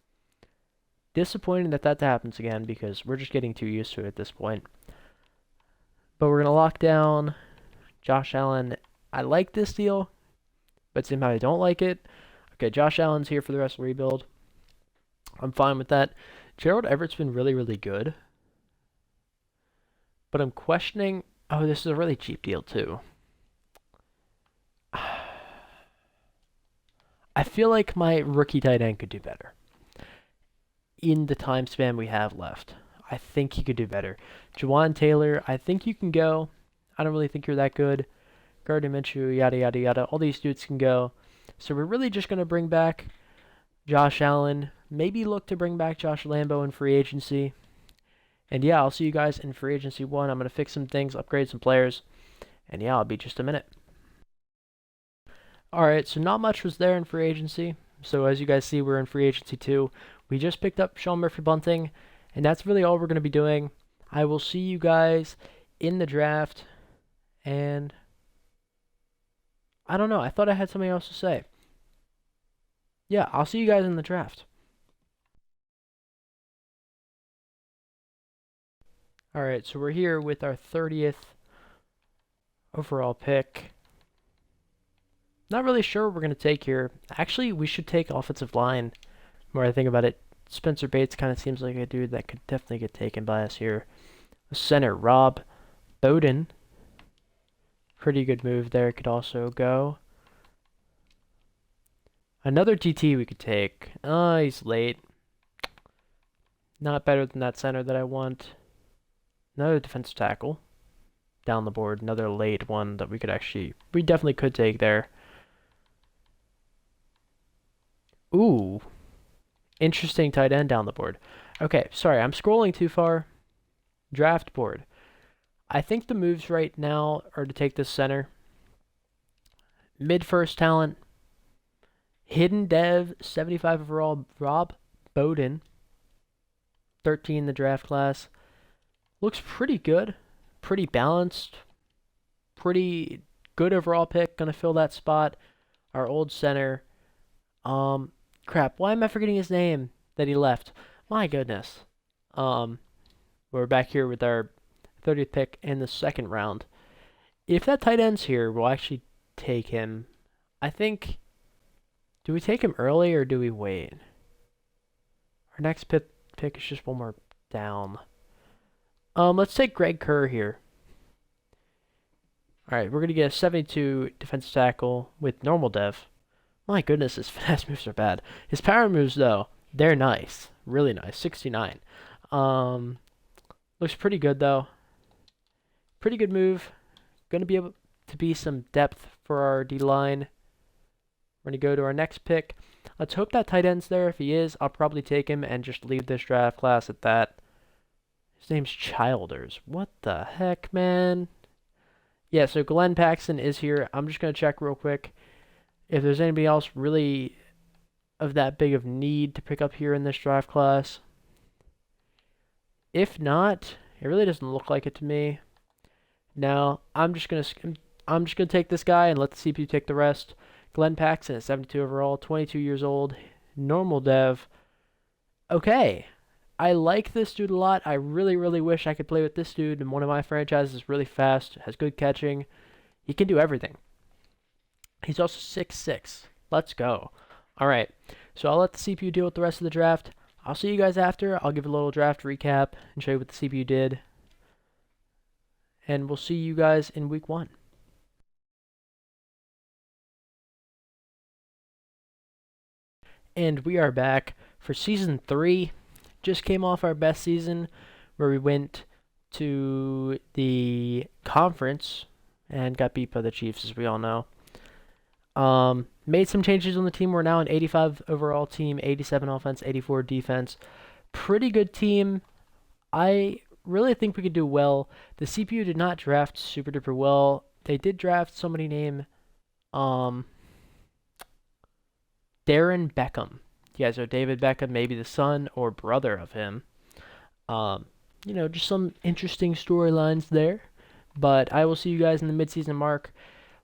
A: Disappointing that happens again because we're just getting too used to it at this point. But we're going to lock down Josh Allen. I like this deal, but somehow I don't like it. Okay, Josh Allen's here for the rest of the rebuild. I'm fine with that. Gerald Everett's been really, really good. But I'm questioning... Oh, this is a really cheap deal, too. I feel like my rookie tight end could do better. In the time span we have left. I think he could do better. Jawan Taylor, I think you can go. I don't really think you're that good. Gardner Minshew, yada, yada, yada. All these dudes can go. So we're really just going to bring back Josh Allen. Maybe look to bring back Josh Lambo in free agency. And yeah, I'll see you guys in free agency 1. I'm going to fix some things, upgrade some players. And yeah, I'll be just a minute. Alright, so not much was there in free agency. So as you guys see, we're in free agency 2. We just picked up Sean Murphy-Bunting. And that's really all we're going to be doing. I will see you guys in the draft. And I don't know. I thought I had something else to say. Yeah, I'll see you guys in the draft. Alright, so we're here with our 30th overall pick. Not really sure what we're going to take here. Actually, we should take offensive line. The more I think about it, Spencer Bates kind of seems like a dude that could definitely get taken by us here. Center, Rob Bowden. Pretty good move there. Could also go. Another TT we could take. Oh, he's late. Not better than that center that I want. Another defensive tackle. Down the board. Another late one that we definitely could take there. Ooh. Interesting tight end down the board. Okay, sorry, I'm scrolling too far. Draft board. I think the moves right now are to take this center. Mid-first talent. Hidden dev, 75 overall, Rob Bowden. 13 in the draft class. Looks pretty good. Pretty balanced. Pretty good overall pick. Gonna fill that spot. Our old center. Crap. Why am I forgetting his name that he left? My goodness. We're back here with our 30th pick in the second round. If that tight end's here, we'll actually take him. I think. Do we take him early or do we wait? Our next pick is just one more down. Let's take Greg Kerr here. Alright, we're going to get a 72 defensive tackle with normal dev. My goodness, his finesse moves are bad. His power moves, though, they're nice. Really nice. 69. Looks pretty good, though. Pretty good move. Going to be able to be some depth for our D-line. We're going to go to our next pick. Let's hope that tight end's there. If he is, I'll probably take him and just leave this draft class at that. His name's Childers. What the heck, man? Yeah, so Glenn Paxton is here. I'm just going to check real quick if there's anybody else really of that big of need to pick up here in this draft class. If not, it really doesn't look like it to me. Now, I'm just gonna take this guy and let the CPU take the rest. Glenn Paxton at 72 overall, 22 years old, normal dev. Okay, I like this dude a lot. I really, really wish I could play with this dude in one of my franchises. Is really fast, has good catching. He can do everything. He's also 6'6". Let's go. All right, so I'll let the CPU deal with the rest of the draft. I'll see you guys after. I'll give a little draft recap and show you what the CPU did. And we'll see you guys in week 1. And we are back for season 3. Just came off our best season where we went to the conference and got beat by the Chiefs, as we all know. Made some changes on the team. We're now an 85 overall team, 87 offense, 84 defense. Pretty good team. I really think we could do well. The CPU did not draft super duper well. They did draft somebody named Darren Beckham. You guys know David Beckham, maybe the son or brother of him. Just some interesting storylines there. But I will see you guys in the midseason mark.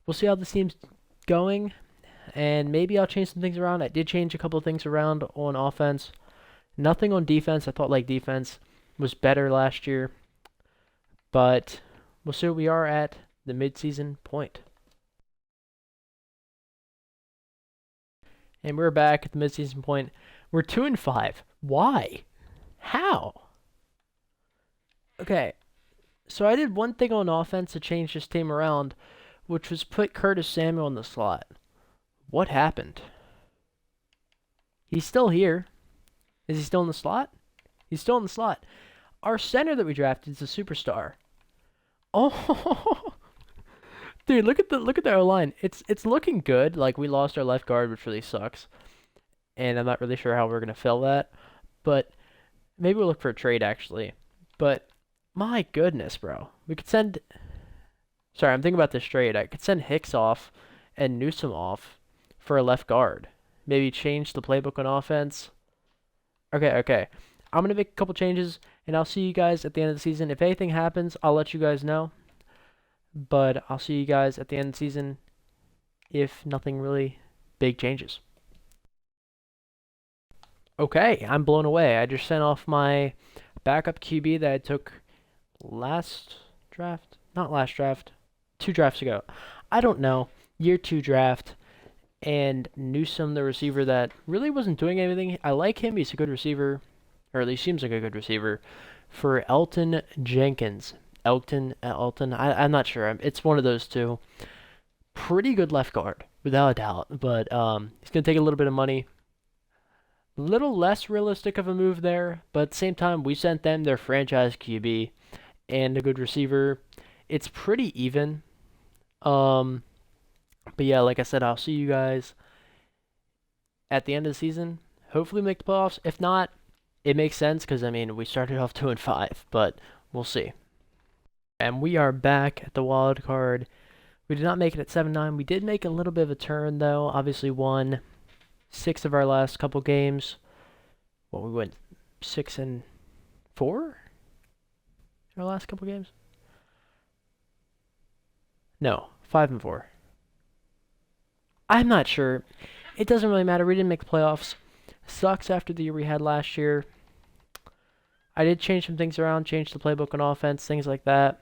A: We'll see how the team's going. And maybe I'll change some things around. I did change a couple of things around on offense. Nothing on defense. I thought defense was better last year. But we'll see what we are at the midseason point. And we're back at the midseason point. We're 2-5. Why? How? Okay. So I did one thing on offense to change this team around, which was put Curtis Samuel in the slot. What happened? He's still here. Is he still in the slot? He's still in the slot. Our center that we drafted is a superstar. Oh, dude, look at the O-line. It's looking good. We lost our left guard, which really sucks. And I'm not really sure how we're gonna fill that. But maybe we'll look for a trade actually. But my goodness, bro. We could send. Sorry, I'm thinking about this trade. I could send Hicks off and Newsom off for a left guard. Maybe change the playbook on offense. Okay. I'm going to make a couple changes, and I'll see you guys at the end of the season. If anything happens, I'll let you guys know. But I'll see you guys at the end of the season if nothing really big changes. Okay, I'm blown away. I just sent off my backup QB that I took last draft. Not last draft. 2 drafts ago. I don't know. Year 2 draft. and Newsome, the receiver that really wasn't doing anything. I like him. He's a good receiver, or at least seems like a good receiver. For Elton Jenkins. Elton. I'm not sure. It's one of those two. Pretty good left guard, without a doubt. But he's going to take a little bit of money. A little less realistic of a move there, but at the same time, we sent them their franchise QB and a good receiver. It's pretty even. But yeah, like I said, I'll see you guys at the end of the season. Hopefully make the playoffs. If not, it makes sense because, I mean, we started off 2-5, but we'll see. And we are back at the wild card. We did not make it at 7-9. We did make a little bit of a turn, though. Obviously won 6 of our last couple games. Well, we went 6-4 in our last couple games? No, 5-4. I'm not sure. It doesn't really matter. We didn't make the playoffs. Sucks after the year we had last year. I did change some things around, change the playbook on offense, things like that.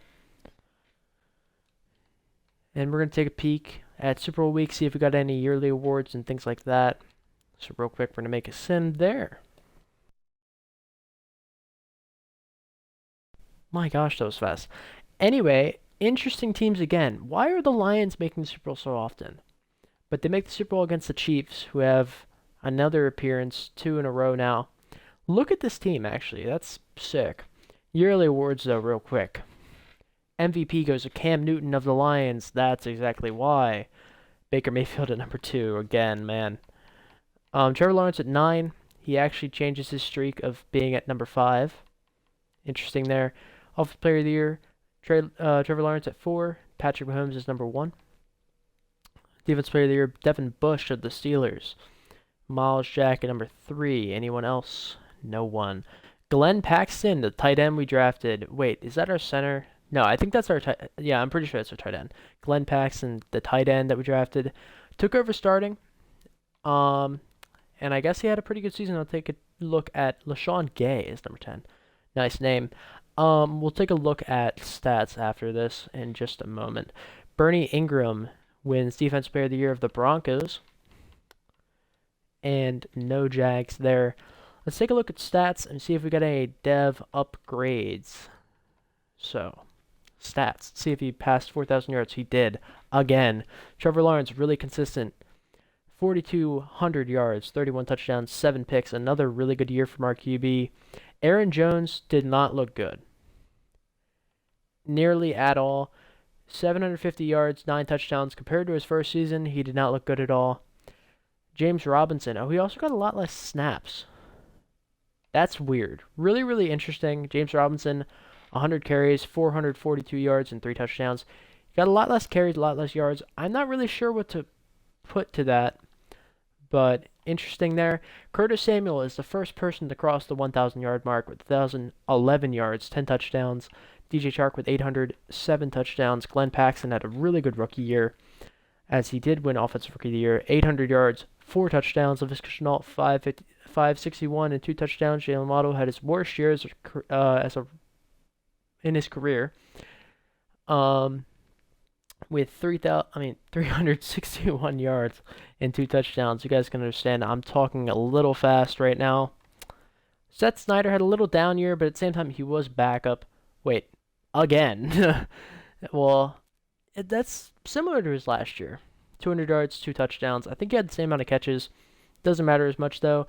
A: And we're going to take a peek at Super Bowl week, see if we got any yearly awards and things like that. So real quick, we're going to make a sim there. My gosh, that was fast. Anyway, interesting teams again. Why are the Lions making the Super Bowl so often? But they make the Super Bowl against the Chiefs, who have another appearance, 2 in a row now. Look at this team, actually. That's sick. Yearly awards, though, real quick. MVP goes to Cam Newton of the Lions. That's exactly why. Baker Mayfield at number 2. Again, man. Trevor Lawrence at 9. He actually changes his streak of being at number 5. Interesting there. Offensive Player of the Year, Trevor Lawrence at 4. Patrick Mahomes is number 1. Defensive Player of the Year, Devin Bush of the Steelers. Miles Jack at number 3. Anyone else? No one. Glenn Paxton, the tight end we drafted. Wait, is that our center? No, I think that's our tight. Yeah, I'm pretty sure that's our tight end. Glenn Paxton, the tight end that we drafted, took over starting. And I guess he had a pretty good season. I'll take a look at LaShawn Gay is number 10. Nice name. We'll take a look at stats after this in just a moment. Bernie Ingram wins Defensive Player of the Year of the Broncos. And no Jags there. Let's take a look at stats and see if we got any dev upgrades. So, stats. See if he passed 4,000 yards. He did. Again. Trevor Lawrence, really consistent. 4,200 yards, 31 touchdowns, 7 picks. Another really good year from our QB. Aaron Jones did not look good. Nearly at all. 750 yards, 9 touchdowns. Compared to his first season, he did not look good at all. James Robinson. Oh, he also got a lot less snaps. That's weird. Really, really interesting. James Robinson, 100 carries, 442 yards, and 3 touchdowns. Got a lot less carries, a lot less yards. I'm not really sure what to put to that, but interesting there. Curtis Samuel is the first person to cross the 1,000-yard mark with 1,011 yards, 10 touchdowns. DJ Chark with 807 touchdowns. Glenn Paxton had a really good rookie year, as he did win Offensive Rookie of the Year. 800 yards, 4 touchdowns. Laviska Shenault, 561 and 2 touchdowns. Jalen Waddle had his worst year in his career. With 361 yards and 2 touchdowns. You guys can understand I'm talking a little fast right now. Seth Snyder had a little down year, but at the same time he was backup. Wait, again. Well, that's similar to his last year. 200 yards, 2 touchdowns. I think he had the same amount of catches. Doesn't matter as much, though.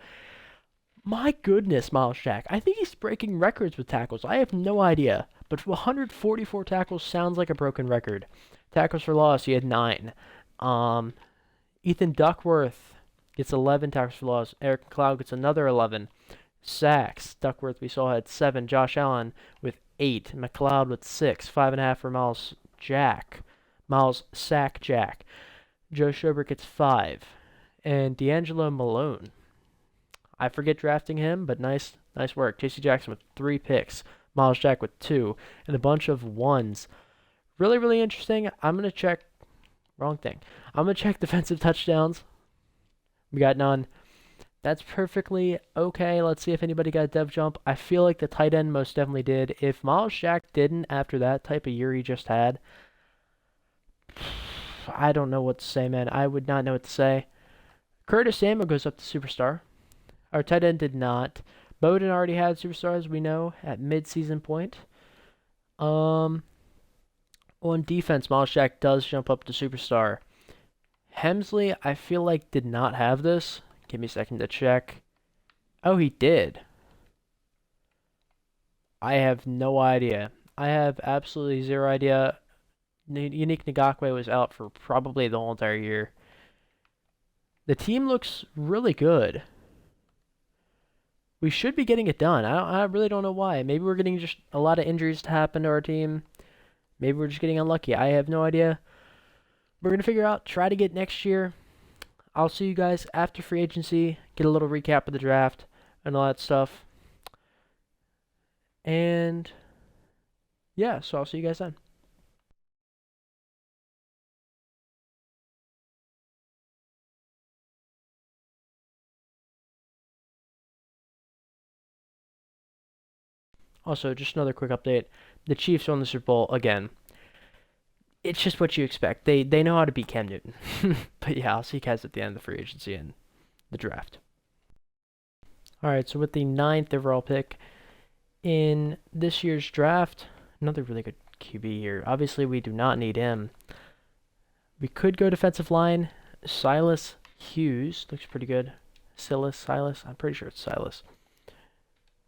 A: My goodness, Miles Jack. I think he's breaking records with tackles. I have no idea. But 144 tackles sounds like a broken record. Tackles for loss, he had 9. Ethan Duckworth gets 11 tackles for loss. Eric McLeod gets another 11. Sacks, Duckworth we saw had 7. Josh Allen with 8. McLeod with 6. 5.5 for Miles Jack. Miles Sack Jack. Joe Schobert gets 5. And D'Angelo Malone. I forget drafting him, but nice work. J.C. Jackson with 3 picks. Miles Jack with 2. And a bunch of 1s. Really, really interesting. I'm going to check... Wrong thing. I'm going to check defensive touchdowns. We got none. That's perfectly okay. Let's see if anybody got a dev jump. I feel like the tight end most definitely did. If Miles Jack didn't after that type of year he just had, I don't know what to say, man. I would not know what to say. Curtis Samuel goes up to superstar. Our tight end did not. Bowden already had superstars, we know, at mid-season point. On defense, Miles Jack does jump up to superstar. Hemsley, I feel like, did not have this. Give me a second to check. Oh, he did. I have no idea. I have absolutely zero idea. Unique Ngakwe was out for probably the whole entire year. The team looks really good. We should be getting it done. I really don't know why. Maybe we're getting just a lot of injuries to happen to our team. Maybe we're just getting unlucky. I have no idea. We're going to figure out, try to get next year. I'll see you guys after free agency. Get a little recap of the draft and all that stuff. And yeah, so I'll see you guys then. Also, just another quick update. The Chiefs won the Super Bowl again. It's just what you expect. They know how to beat Cam Newton. But yeah, I'll see you guys at the end of the free agency and the draft. Alright, so with the 9th overall pick in this year's draft, another really good QB here. Obviously, we do not need him. We could go defensive line. Silas Hughes looks pretty good. Silas, I'm pretty sure it's Silas.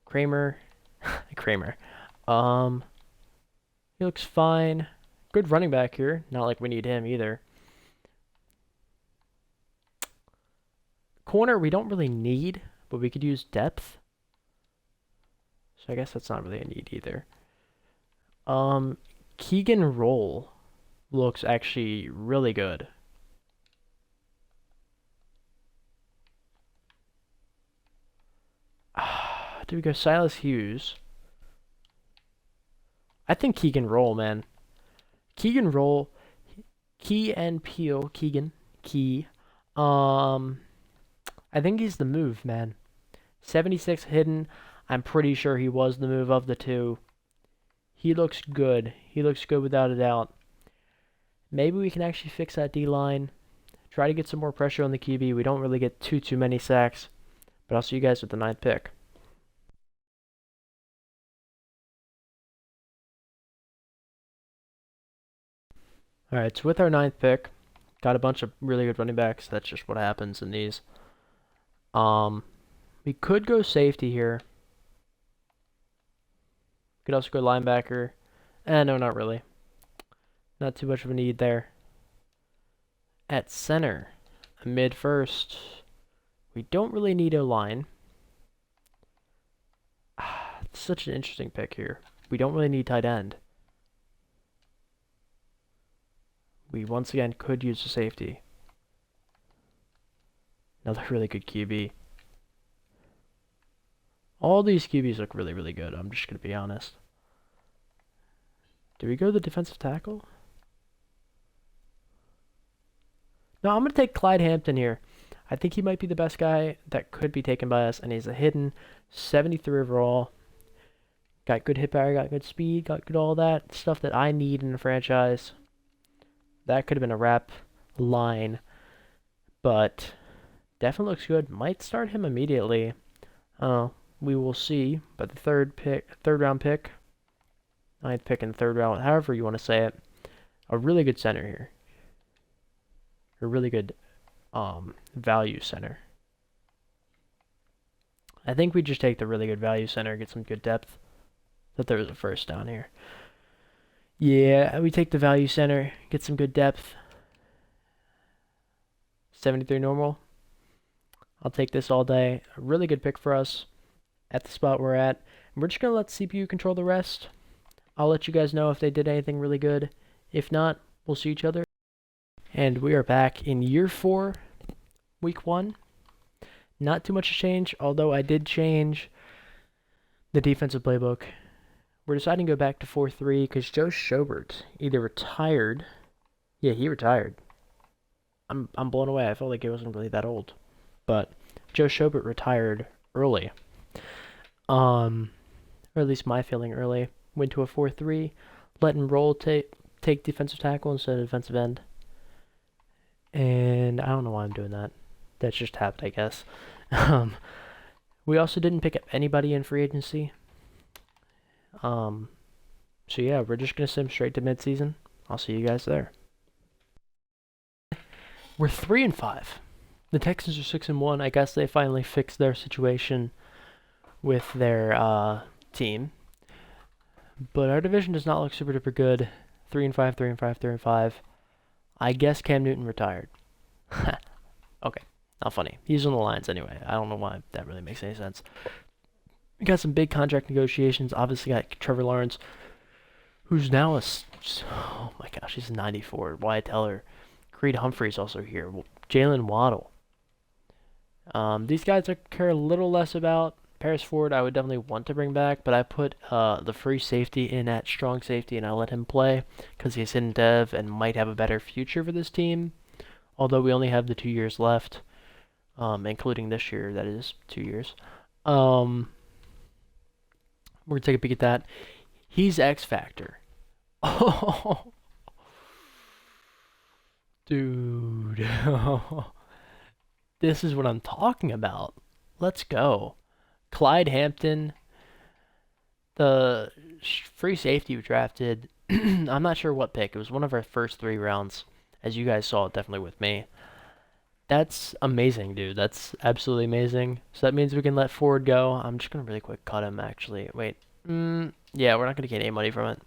A: Kramer. Kramer. He looks fine. Good running back here. Not like we need him either. Corner we don't really need, but we could use depth. So I guess that's not really a need either. Keegan Roll looks actually really good. Do we go Silas Hughes? I think Keegan Roll, man. Keegan Roll, Key and Peel, Keegan, Key. I think he's the move, man. 76 hidden. I'm pretty sure he was the move of the two. He looks good. He looks good without a doubt. Maybe we can actually fix that D-line. Try to get some more pressure on the QB. We don't really get too many sacks. But I'll see you guys with the 9th pick. Alright, so with our 9th pick, got a bunch of really good running backs. That's just what happens in these. We could go safety here. Could also go linebacker. No, not really. Not too much of a need there. At center, mid first. We don't really need a line. It's such an interesting pick here. We don't really need tight end. We once again could use a safety. Another really good QB. All these QBs look really, really good. I'm just going to be honest. Do we go the defensive tackle? No, I'm going to take Clyde Hampton here. I think he might be the best guy that could be taken by us, and he's a hidden 73 overall. Got good hit power, got good speed, got good all that stuff that I need in a franchise. That could have been a wrap line, but definitely looks good. Might start him immediately. We will see. But the third round pick, 9th pick in the 3rd round, however you want to say it, a really good center here. A really good value center. I think we just take the really good value center, get some good depth. That there was a first down here. Yeah, we take the value center, get some good depth. 73 normal. I'll take this all day. A really good pick for us at the spot we're at. And we're just going to let CPU control the rest. I'll let you guys know if they did anything really good. If not, we'll see each other. And we are back in year 4, week 1. Not too much to change, although I did change the defensive playbook. We're deciding to go back to 4-3 because Joe Schobert either retired. Yeah, he retired. I'm blown away. I felt like he wasn't really that old. But Joe Schobert retired early. Or at least my feeling early. Went to a 4-3. Letting Roll take defensive tackle instead of defensive end. And I don't know why I'm doing that. That's just happened, I guess. Um, we also didn't pick up anybody in free agency. So yeah, we're just gonna sim straight to midseason. I'll see you guys there. We're 3-5. The Texans are 6-1. I guess they finally fixed their situation with their team. But our division does not look super duper good. 3-5, 3-5, 3-5. I guess Cam Newton retired. Okay, not funny. He's on the Lions anyway. I don't know why that really makes any sense. We got some big contract negotiations. Obviously got Trevor Lawrence, who's now oh my gosh, he's 94. Wyatt Teller. Creed Humphrey's also here. Jalen Waddle. These guys I care a little less about. Paris Ford I would definitely want to bring back, but I put the free safety in at strong safety and I let him play because he's in dev and might have a better future for this team. Although we only have the 2 years left, including this year, that is 2 years. We're going to take a peek at that. He's X Factor. Oh, dude. This is what I'm talking about. Let's go. Clyde Hampton, the free safety we drafted. I'm not sure what pick. It was one of our first 3 rounds. As you guys saw, definitely with me. That's amazing, dude. That's absolutely amazing. So that means we can let Ford go. I'm just going to really quick cut him, actually. Wait. Yeah, we're not going to get any money from it.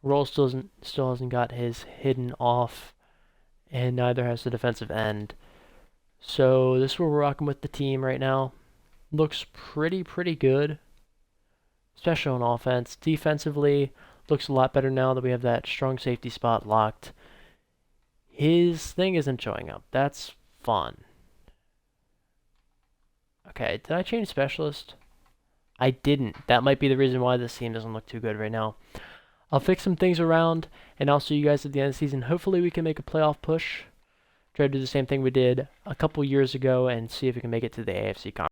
A: Roll still hasn't got his hidden off. And neither has the defensive end. So this is where we're rocking with the team right now. Looks pretty good. Especially on offense. Defensively, looks a lot better now that we have that strong safety spot locked. His thing isn't showing up. That's fun. Okay, did I change specialist? I didn't. That might be the reason why this team doesn't look too good right now. I'll fix some things around, and I'll see you guys at the end of the season. Hopefully we can make a playoff push. Try to do the same thing we did a couple years ago and see if we can make it to the AFC Conference.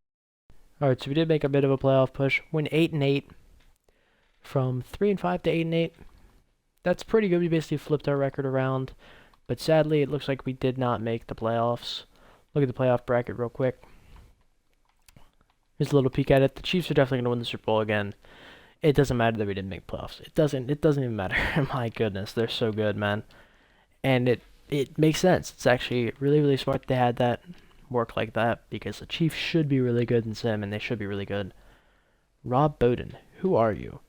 A: Alright, so we did make a bit of a playoff push. Went 8-8. From 3-5 to 8-8. That's pretty good. We basically flipped our record around. But sadly, it looks like we did not make the playoffs. Look at the playoff bracket real quick. Here's a little peek at it. The Chiefs are definitely going to win the Super Bowl again. It doesn't matter that we didn't make playoffs. It doesn't even matter. My goodness, they're so good, man. And it makes sense. It's actually really smart they had that work like that because the Chiefs should be really good in sim and they should be really good. Rob Bowden, who are you?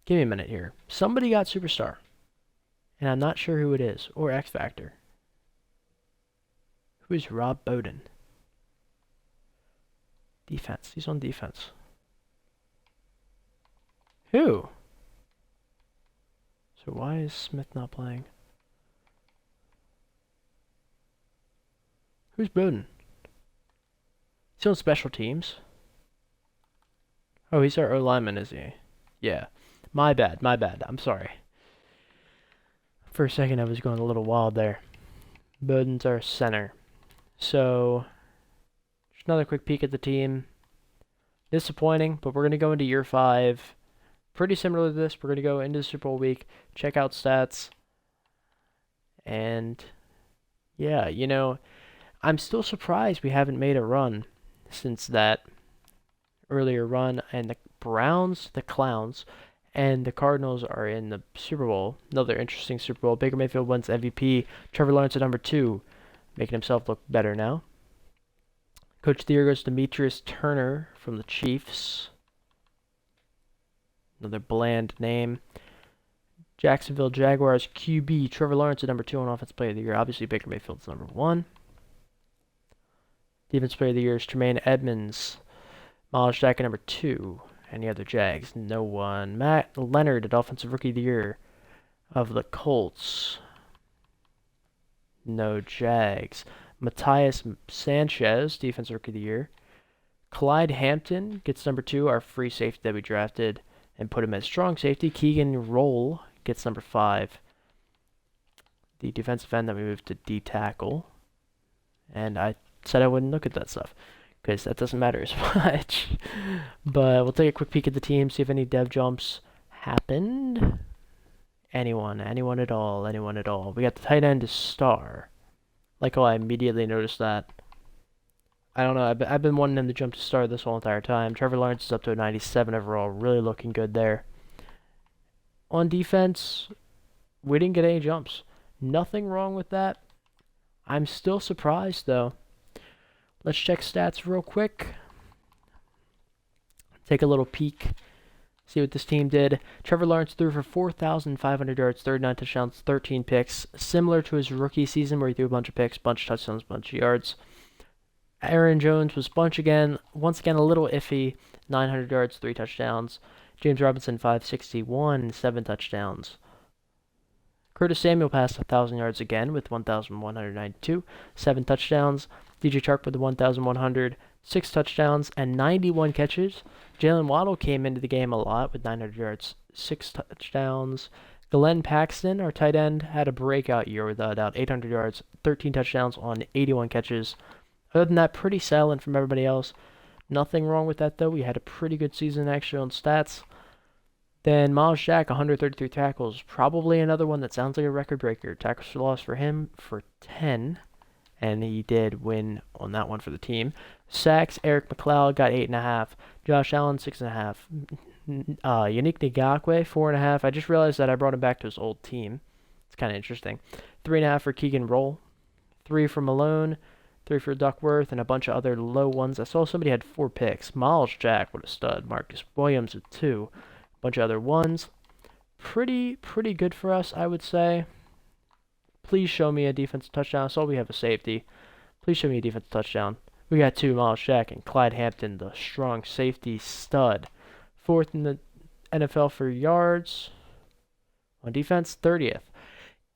A: Give me a minute here. Somebody got Superstar. And I'm not sure who it is. Or X Factor. Who is Rob Bowden? Defense. He's on defense. Who? So why is Smith not playing? Who's Bowden? He's on special teams. Oh, he's our O-lineman, is he? Yeah. My bad. I'm sorry. For a second, I was going a little wild there. Bowden's our center. So, just another quick peek at the team. Disappointing, but we're going to go into year 5. Pretty similar to this. We're going to go into the Super Bowl week, check out stats. And, yeah, you know, I'm still surprised we haven't made a run since that earlier run. And the Browns, the Clowns, and the Cardinals are in the Super Bowl. Another interesting Super Bowl. Baker Mayfield wins MVP. Trevor Lawrence at number 2, making himself look better now. Coach of the Year goes to Demetrius Turner from the Chiefs. Another bland name. Jacksonville Jaguars QB. Trevor Lawrence at number 2 on Offensive Player of the Year. Obviously, Baker Mayfield's number 1. Defensive Player of the Year is Tremaine Edmonds. Miles Jack at number 2. Any other Jags? No one. Matt Leonard at Offensive Rookie of the Year of the Colts. No Jags. Matthias Sanchez, Defensive Rookie of the Year. Clyde Hampton gets number 2, our free safety that we drafted and put him as strong safety. Keegan Roll gets number 5. The defensive end that we moved to D-tackle. And I said I wouldn't look at that stuff because that doesn't matter as much. But we'll take a quick peek at the team, see if any dev jumps happened. Anyone at all. We got the tight end is Star. Like, oh, I immediately noticed that. I don't know. I've been wanting him to jump to start this whole entire time. Trevor Lawrence is up to a 97 overall. Really looking good there. On defense, we didn't get any jumps. Nothing wrong with that. I'm still surprised, though. Let's check stats real quick. Take a little peek. See what this team did. Trevor Lawrence threw for 4,500 yards, 39 touchdowns, 13 picks. Similar to his rookie season where he threw a bunch of picks, bunch of touchdowns, bunch of yards. Aaron Jones was once again a little iffy. 900 yards, 3 touchdowns. James Robinson, 561, 7 touchdowns. Curtis Samuel passed 1,000 yards again with 1,192, 7 touchdowns. DJ Chark with the 1,100, 6 touchdowns, and 91 catches. Jalen Waddle came into the game a lot with 900 yards, 6 touchdowns. Glenn Paxton, our tight end, had a breakout year with about 800 yards, 13 touchdowns on 81 catches. Other than that, pretty silent from everybody else. Nothing wrong with that, though. We had a pretty good season, actually, on stats. Then Miles Jack, 133 tackles. Probably another one that sounds like a record breaker. Tackles for loss for him for 10. And he did win on that one for the team. Sacks, Eric McLeod got 8.5. Josh Allen, 6.5. Yannick Ngakoue, 4.5. I just realized that I brought him back to his old team. It's kind of interesting. 3.5 for Keegan Roll. 3 for Malone. 3 for Duckworth, and a bunch of other low ones. I saw somebody had 4 picks. Miles Jack, what a stud. Marcus Williams with 2. A bunch of other ones. Pretty good for us, I would say. Please show me a defensive touchdown. I saw we have a safety. Please show me a defensive touchdown. We got 2, Miles Jack and Clyde Hampton, the strong safety stud. 4th in the NFL for yards. On defense, 30th.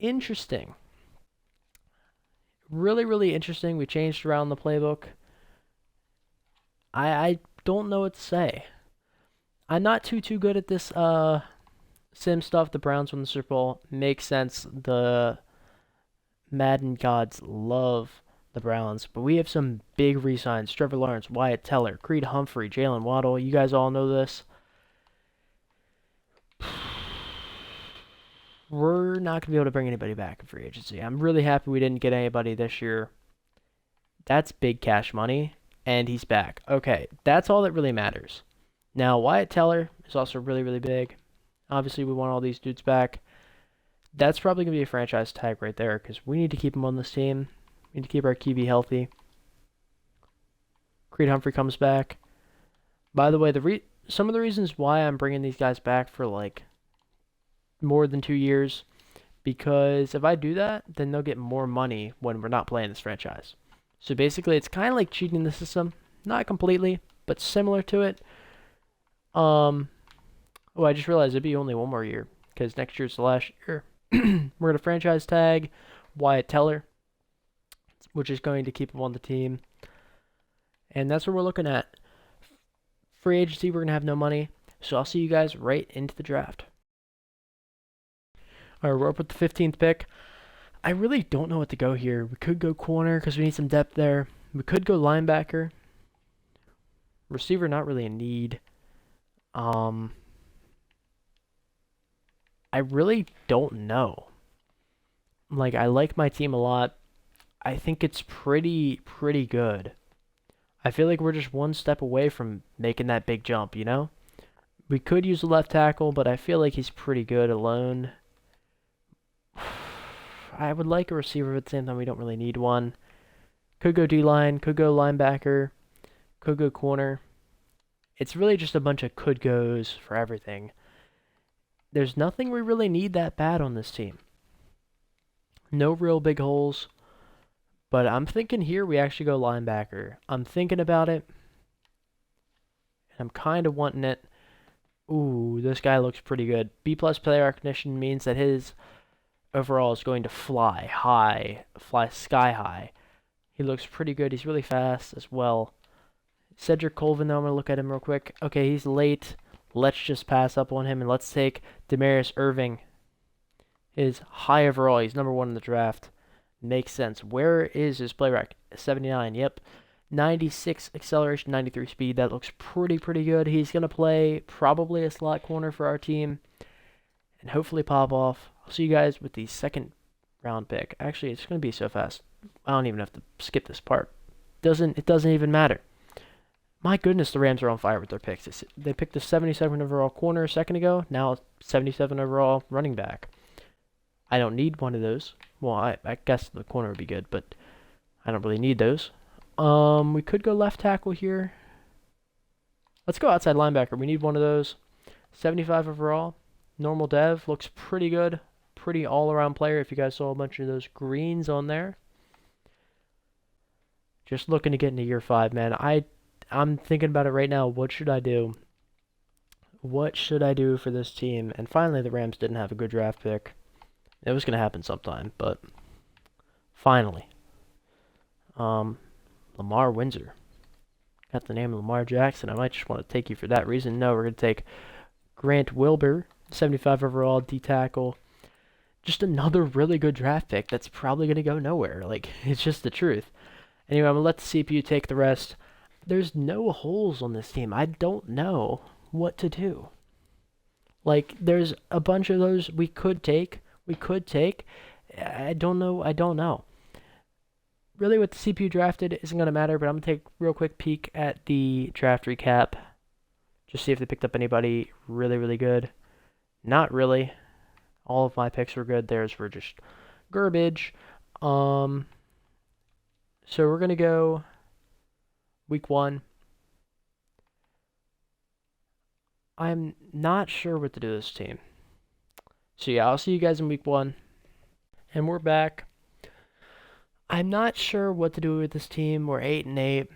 A: Interesting. Really interesting. We changed around the playbook. I don't know what to say. I'm not too good at this sim stuff. The Browns won the Super Bowl. Makes sense. The Madden gods love the Browns. But we have some big re-signs. Trevor Lawrence, Wyatt Teller, Creed Humphrey, Jalen Waddle. You guys all know this. We're not going to be able to bring anybody back in free agency. I'm really happy we didn't get anybody this year. That's big cash money, and he's back. Okay, that's all that really matters. Now, Wyatt Teller is also really big. Obviously, we want all these dudes back. That's probably going to be a franchise tag right there, because we need to keep him on this team. We need to keep our QB healthy. Creed Humphrey comes back. By the way, some of the reasons why I'm bringing these guys back for, like, more than 2 years, because if I do that, then they'll get more money when we're not playing this franchise. So basically, it's kind of like cheating the system. Not completely, but similar to it. Oh, I just realized it'd be only 1 more year, because next year's the last year. We're going to franchise tag Wyatt Teller, which is going to keep him on the team. And that's what we're looking at. Free agency, we're going to have no money. So I'll see you guys right into the draft. Alright, we're up with the 15th pick. I really don't know what to go here. We could go corner because we need some depth there. We could go linebacker. Receiver, not really a need. I really don't know. Like, I like my team a lot. I think it's pretty good. I feel like we're just one step away from making that big jump, you know? We could use a left tackle, but I feel like he's pretty good alone. I would like a receiver, but at the same time, we don't really need one. Could go D-line, could go linebacker, could go corner. It's really just a bunch of could goes for everything. There's nothing we really need that bad on this team. No real big holes. But I'm thinking here we actually go linebacker. I'm thinking about it. And I'm kind of wanting it. Ooh, this guy looks pretty good. B+ player recognition means that his overall is going to fly sky high. He looks pretty good. He's really fast as well. Cedric Colvin, though, I'm going to look at him real quick. Okay, he's late. Let's just pass up on him, and let's take Damaris Irving. His high overall. He's number 1 in the draft. Makes sense. Where is his play rec? 79, yep. 96 acceleration, 93 speed. That looks pretty good. He's going to play probably a slot corner for our team and hopefully pop off. I'll see you guys with the 2nd round pick. Actually, it's going to be so fast. I don't even have to skip this part. It doesn't even matter. My goodness, the Rams are on fire with their picks. They picked a 77 overall corner a second ago. Now 77 overall running back. I don't need one of those. Well, I guess the corner would be good, but I don't really need those. We could go left tackle here. Let's go outside linebacker. We need one of those. 75 overall. Normal dev. Looks pretty good. Pretty all-around player. If you guys saw a bunch of those greens on there. Just looking to get into year 5, man. I'm thinking about it right now. What should I do? What should I do for this team? And finally, the Rams didn't have a good draft pick. It was going to happen sometime, but finally. Lamar Windsor. Got the name of Lamar Jackson. I might just want to take you for that reason. No, we're going to take Grant Wilbur, 75 overall, D-tackle. Just another really good draft pick that's probably going to go nowhere. Like, it's just the truth. Anyway, I'm going to let the CPU take the rest. There's no holes on this team. I don't know what to do. Like, there's a bunch of those we could take. I don't know. Really, what the CPU drafted isn't going to matter, but I'm going to take a real quick peek at the draft recap. Just see if they picked up anybody really, really good. Not really. All of my picks were good. Theirs were just garbage. So we're going to go week 1. I'm not sure what to do with this team. So yeah, I'll see you guys in week 1. And we're back. I'm not sure what to do with this team. We're 8-8.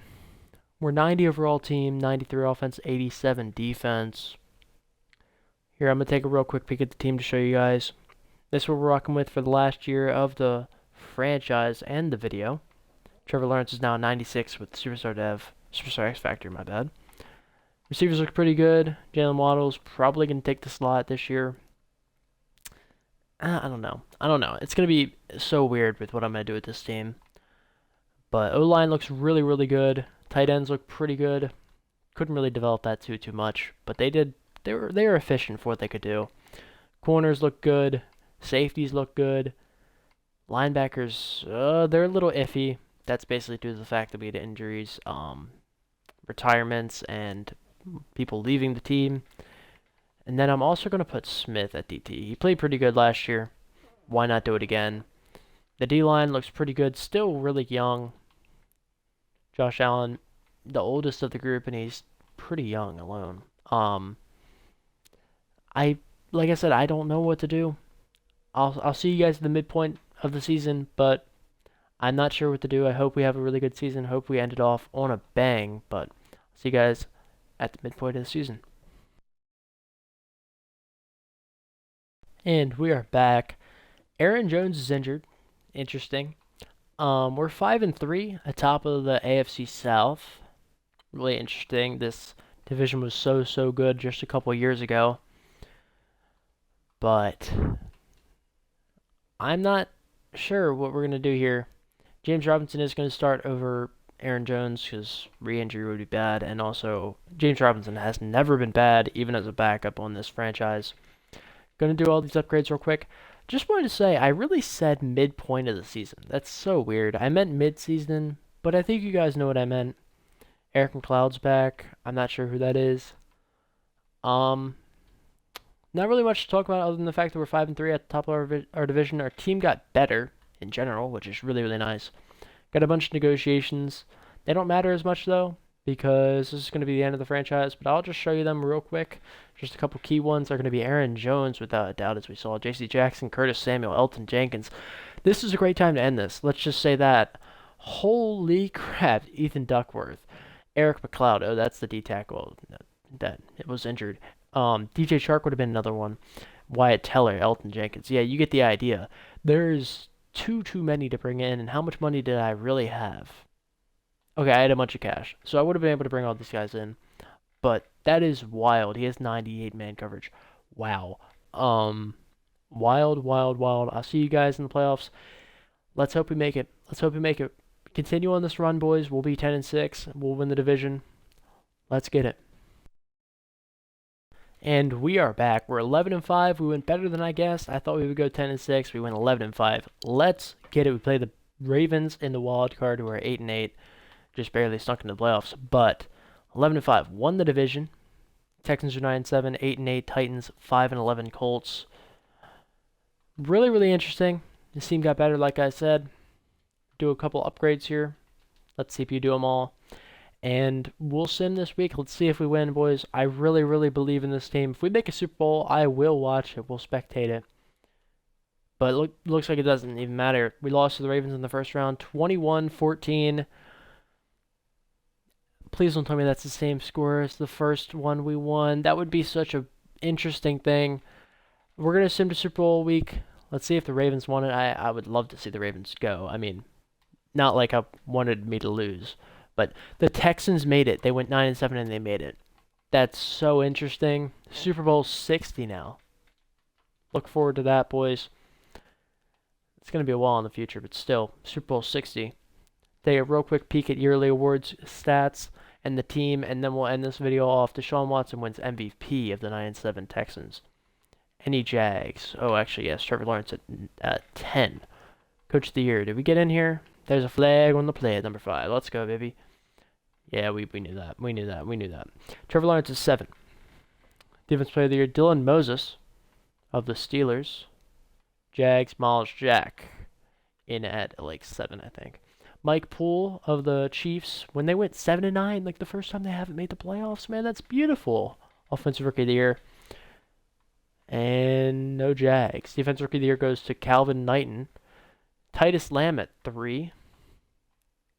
A: We're 90 overall team, 93 offense, 87 defense. Here, I'm going to take a real quick peek at the team to show you guys. This is what we're rocking with for the last year of the franchise and the video. Trevor Lawrence is now 96 with Superstar X Factor, my bad. Receivers look pretty good. Jalen Waddle's probably going to take the slot this year. I don't know. It's going to be so weird with what I'm going to do with this team. But O-line looks really, really good. Tight ends look pretty good. Couldn't really develop that too much. But they were efficient for what they could do. Corners look good. Safeties look good. Linebackers, they're a little iffy. That's basically due to the fact that we had injuries, retirements, and people leaving the team. And then I'm also going to put Smith at DT. He played pretty good last year. Why not do it again? The D-line looks pretty good. Still really young. Josh Allen, the oldest of the group, and he's pretty young alone. Like I said, I don't know what to do. I'll see you guys at the midpoint of the season, but I'm not sure what to do. I hope we have a really good season. Hope we end it off on a bang, but I'll see you guys at the midpoint of the season. And we are back. Aaron Jones is injured. Interesting. We're 5-3 atop of the AFC South. Really interesting. This division was so good just a couple years ago. But I'm not sure what we're going to do here. James Robinson is going to start over Aaron Jones because re-injury would be bad. And also, James Robinson has never been bad, even as a backup on this franchise. Going to do all these upgrades real quick. Just wanted to say, I really said midpoint of the season. That's so weird. I meant mid-season, but I think you guys know what I meant. Eric McLeod's back. I'm not sure who that is. Not really much to talk about other than the fact that we're 5-3 at the top of our division. Our team got better in general, which is really, really nice. Got a bunch of negotiations. They don't matter as much, though, because this is going to be the end of the franchise, but I'll just show you them real quick. Just a couple key ones are going to be Aaron Jones, without a doubt, as we saw. J.C. Jackson, Curtis Samuel, Elton Jenkins. This is a great time to end this. Let's just say that. Holy crap, Ethan Duckworth. Eric McLeod, oh, that's the D-tackle that it was injured. DJ Chark would have been another one. Wyatt Teller, Elton Jenkins. Yeah, you get the idea. There's too many to bring in, and how much money did I really have? Okay, I had a bunch of cash, so I would have been able to bring all these guys in. But that is wild. He has 98 man coverage. Wow. Wild. I'll see you guys in the playoffs. Let's hope we make it. Continue on this run, boys. We'll be 10-6. We'll win the division. Let's get it. And we are back. We're 11-5. We went better than I guessed. I thought we would go 10-6. We went 11-5. Let's get it. We play the Ravens in the wild card, who are 8-8, just barely snuck into the playoffs, but 11-5, won the division. Texans are 9-7, 8-8, Titans 5-11, Colts. Really, really interesting. This team got better, like I said. Do a couple upgrades here. Let's see if you do them all. And we'll sim this week. Let's see if we win, boys. I really, really believe in this team. If we make a Super Bowl, I will watch it. We'll spectate it. But looks like it doesn't even matter. We lost to the Ravens in the first round, 21-14. Please don't tell me that's the same score as the first one we won. That would be such a interesting thing. We're going to sim to Super Bowl week. Let's see if the Ravens won it. I would love to see the Ravens go. I mean, not like I wanted me to lose. But the Texans made it. They went 9-7 and they made it. That's so interesting. Super Bowl 60 now. Look forward to that, boys. It's going to be a while in the future, but still, Super Bowl 60. Take a real quick peek at yearly awards stats and the team, and then we'll end this video off. Deshaun Watson wins MVP of the 9-7 Texans. Any Jags? Oh, actually, yes. Trevor Lawrence at 10. Coach of the Year. Did we get in here? There's a flag on the play at number 5. Let's go, baby. Yeah, we knew that. We knew that. Trevor Lawrence is 7. Defense Player of the Year, Dylan Moses of the Steelers. Jags, Miles Jack in at like 7, I think. Mike Poole of the Chiefs, when they went 7-9, like the first time they haven't made the playoffs, man, that's beautiful. Offensive Rookie of the Year. And no Jags. Defensive Rookie of the Year goes to Calvin Knighton. Titus Lamb at 3.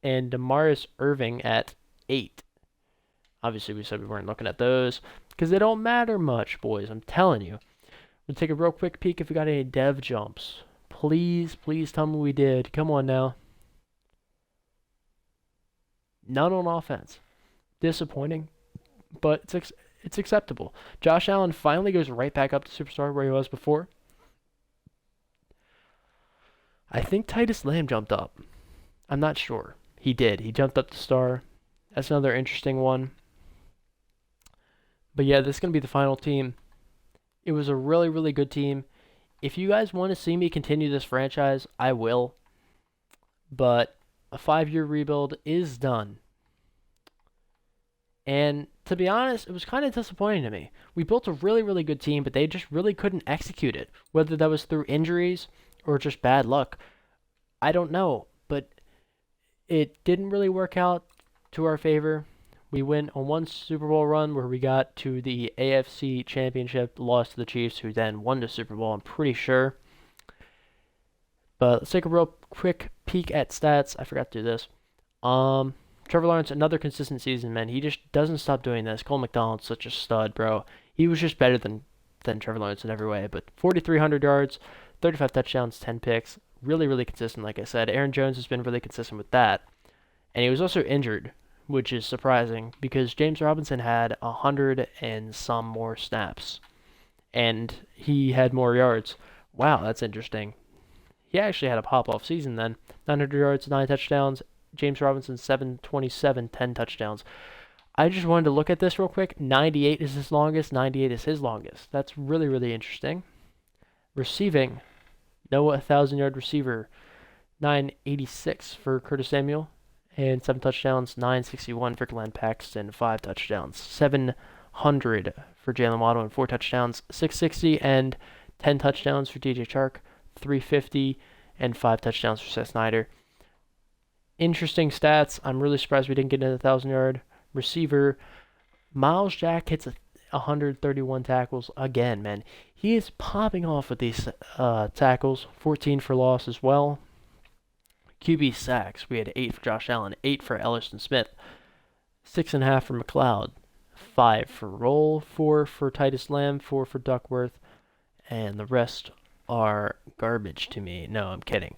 A: And Damaris Irving at 8. Obviously, we said we weren't looking at those because they don't matter much, boys. I'm telling you. We'll take a real quick peek if we got any dev jumps. Please, please tell me we did. Come on now. None on offense. Disappointing, but it's acceptable. Josh Allen finally goes right back up to superstar where he was before. I think Titus Lamb jumped up. I'm not sure. He did. He jumped up to star. That's another interesting one. But yeah, this is going to be the final team. It was a really, really good team. If you guys want to see me continue this franchise, I will. But a 5-year rebuild is done. And to be honest, it was kind of disappointing to me. We built a really, really good team, but they just really couldn't execute it. Whether that was through injuries or just bad luck, I don't know. But it didn't really work out to our favor. We went on one Super Bowl run where we got to the AFC Championship, lost to the Chiefs, who then won the Super Bowl, I'm pretty sure. But let's take a real quick peek at stats. I forgot to do this. Trevor Lawrence, another consistent season, man. He just doesn't stop doing this. Cole McDonald's such a stud, bro. He was just better than Trevor Lawrence in every way. But 4,300 yards, 35 touchdowns, 10 picks. Really, really consistent, like I said. Aaron Jones has been really consistent with that. And he was also injured, which is surprising because James Robinson had 100 and some more snaps. And he had more yards. Wow, that's interesting. He actually had a pop-off season then. 900 yards, 9 touchdowns. James Robinson, 727, 10 touchdowns. I just wanted to look at this real quick. 98 is his longest. 98 is his longest. That's really, really interesting. Receiving. Noah, 1,000-yard receiver. 986 for Curtis Samuel. And 7 touchdowns. 961 for Glenn Paxton. 5 touchdowns. 700 for Jalen Waddle and 4 touchdowns. 660 and 10 touchdowns for DJ Chark. 350 and 5 touchdowns for Seth Snyder. Interesting stats. I'm really surprised we didn't get into the 1,000-yard receiver. Miles Jack hits 131 tackles again, man. He is popping off with these tackles. 14 for loss as well. QB sacks. We had 8 for Josh Allen, 8 for Ellerson Smith, 6.5 for McLeod, 5 for Roll, 4 for Titus Lamb, 4 for Duckworth, and the rest are garbage to me. No, I'm kidding.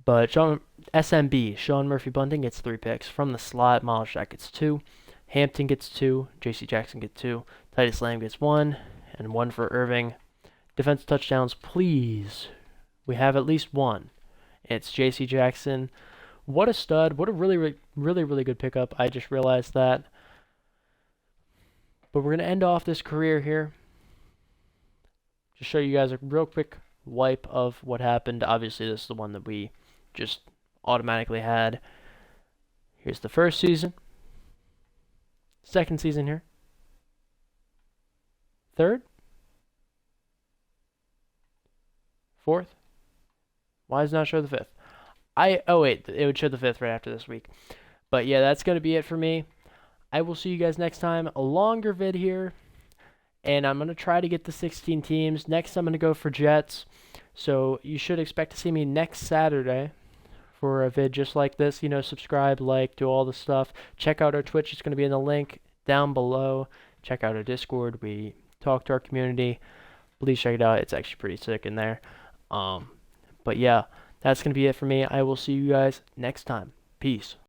A: But SMB, Sean Murphy Bunting gets 3 picks. From the slot, Miles Jack gets 2. Hampton gets 2. J.C. Jackson gets 2. Titus Lamb gets 1. And 1 for Irving. Defensive touchdowns, please. We have at least 1. It's J.C. Jackson. What a stud. What a really, really good pickup. I just realized that. But we're going to end off this career here. Just show you guys a real quick wipe of what happened. Obviously, this is the one that we just automatically had. Here's the first season, second season here, third, fourth. Why does it not show the fifth? Oh wait, it would show the fifth right after this week. But yeah, that's going to be it for me. I will see you guys next time. A longer vid here. And I'm going to try to get the 16 teams. Next, I'm going to go for Jets. So you should expect to see me next Saturday for a vid just like this. Subscribe, like, do all the stuff. Check out our Twitch. It's going to be in the link down below. Check out our Discord. We talk to our community. Please check it out. It's actually pretty sick in there. But yeah, that's going to be it for me. I will see you guys next time. Peace.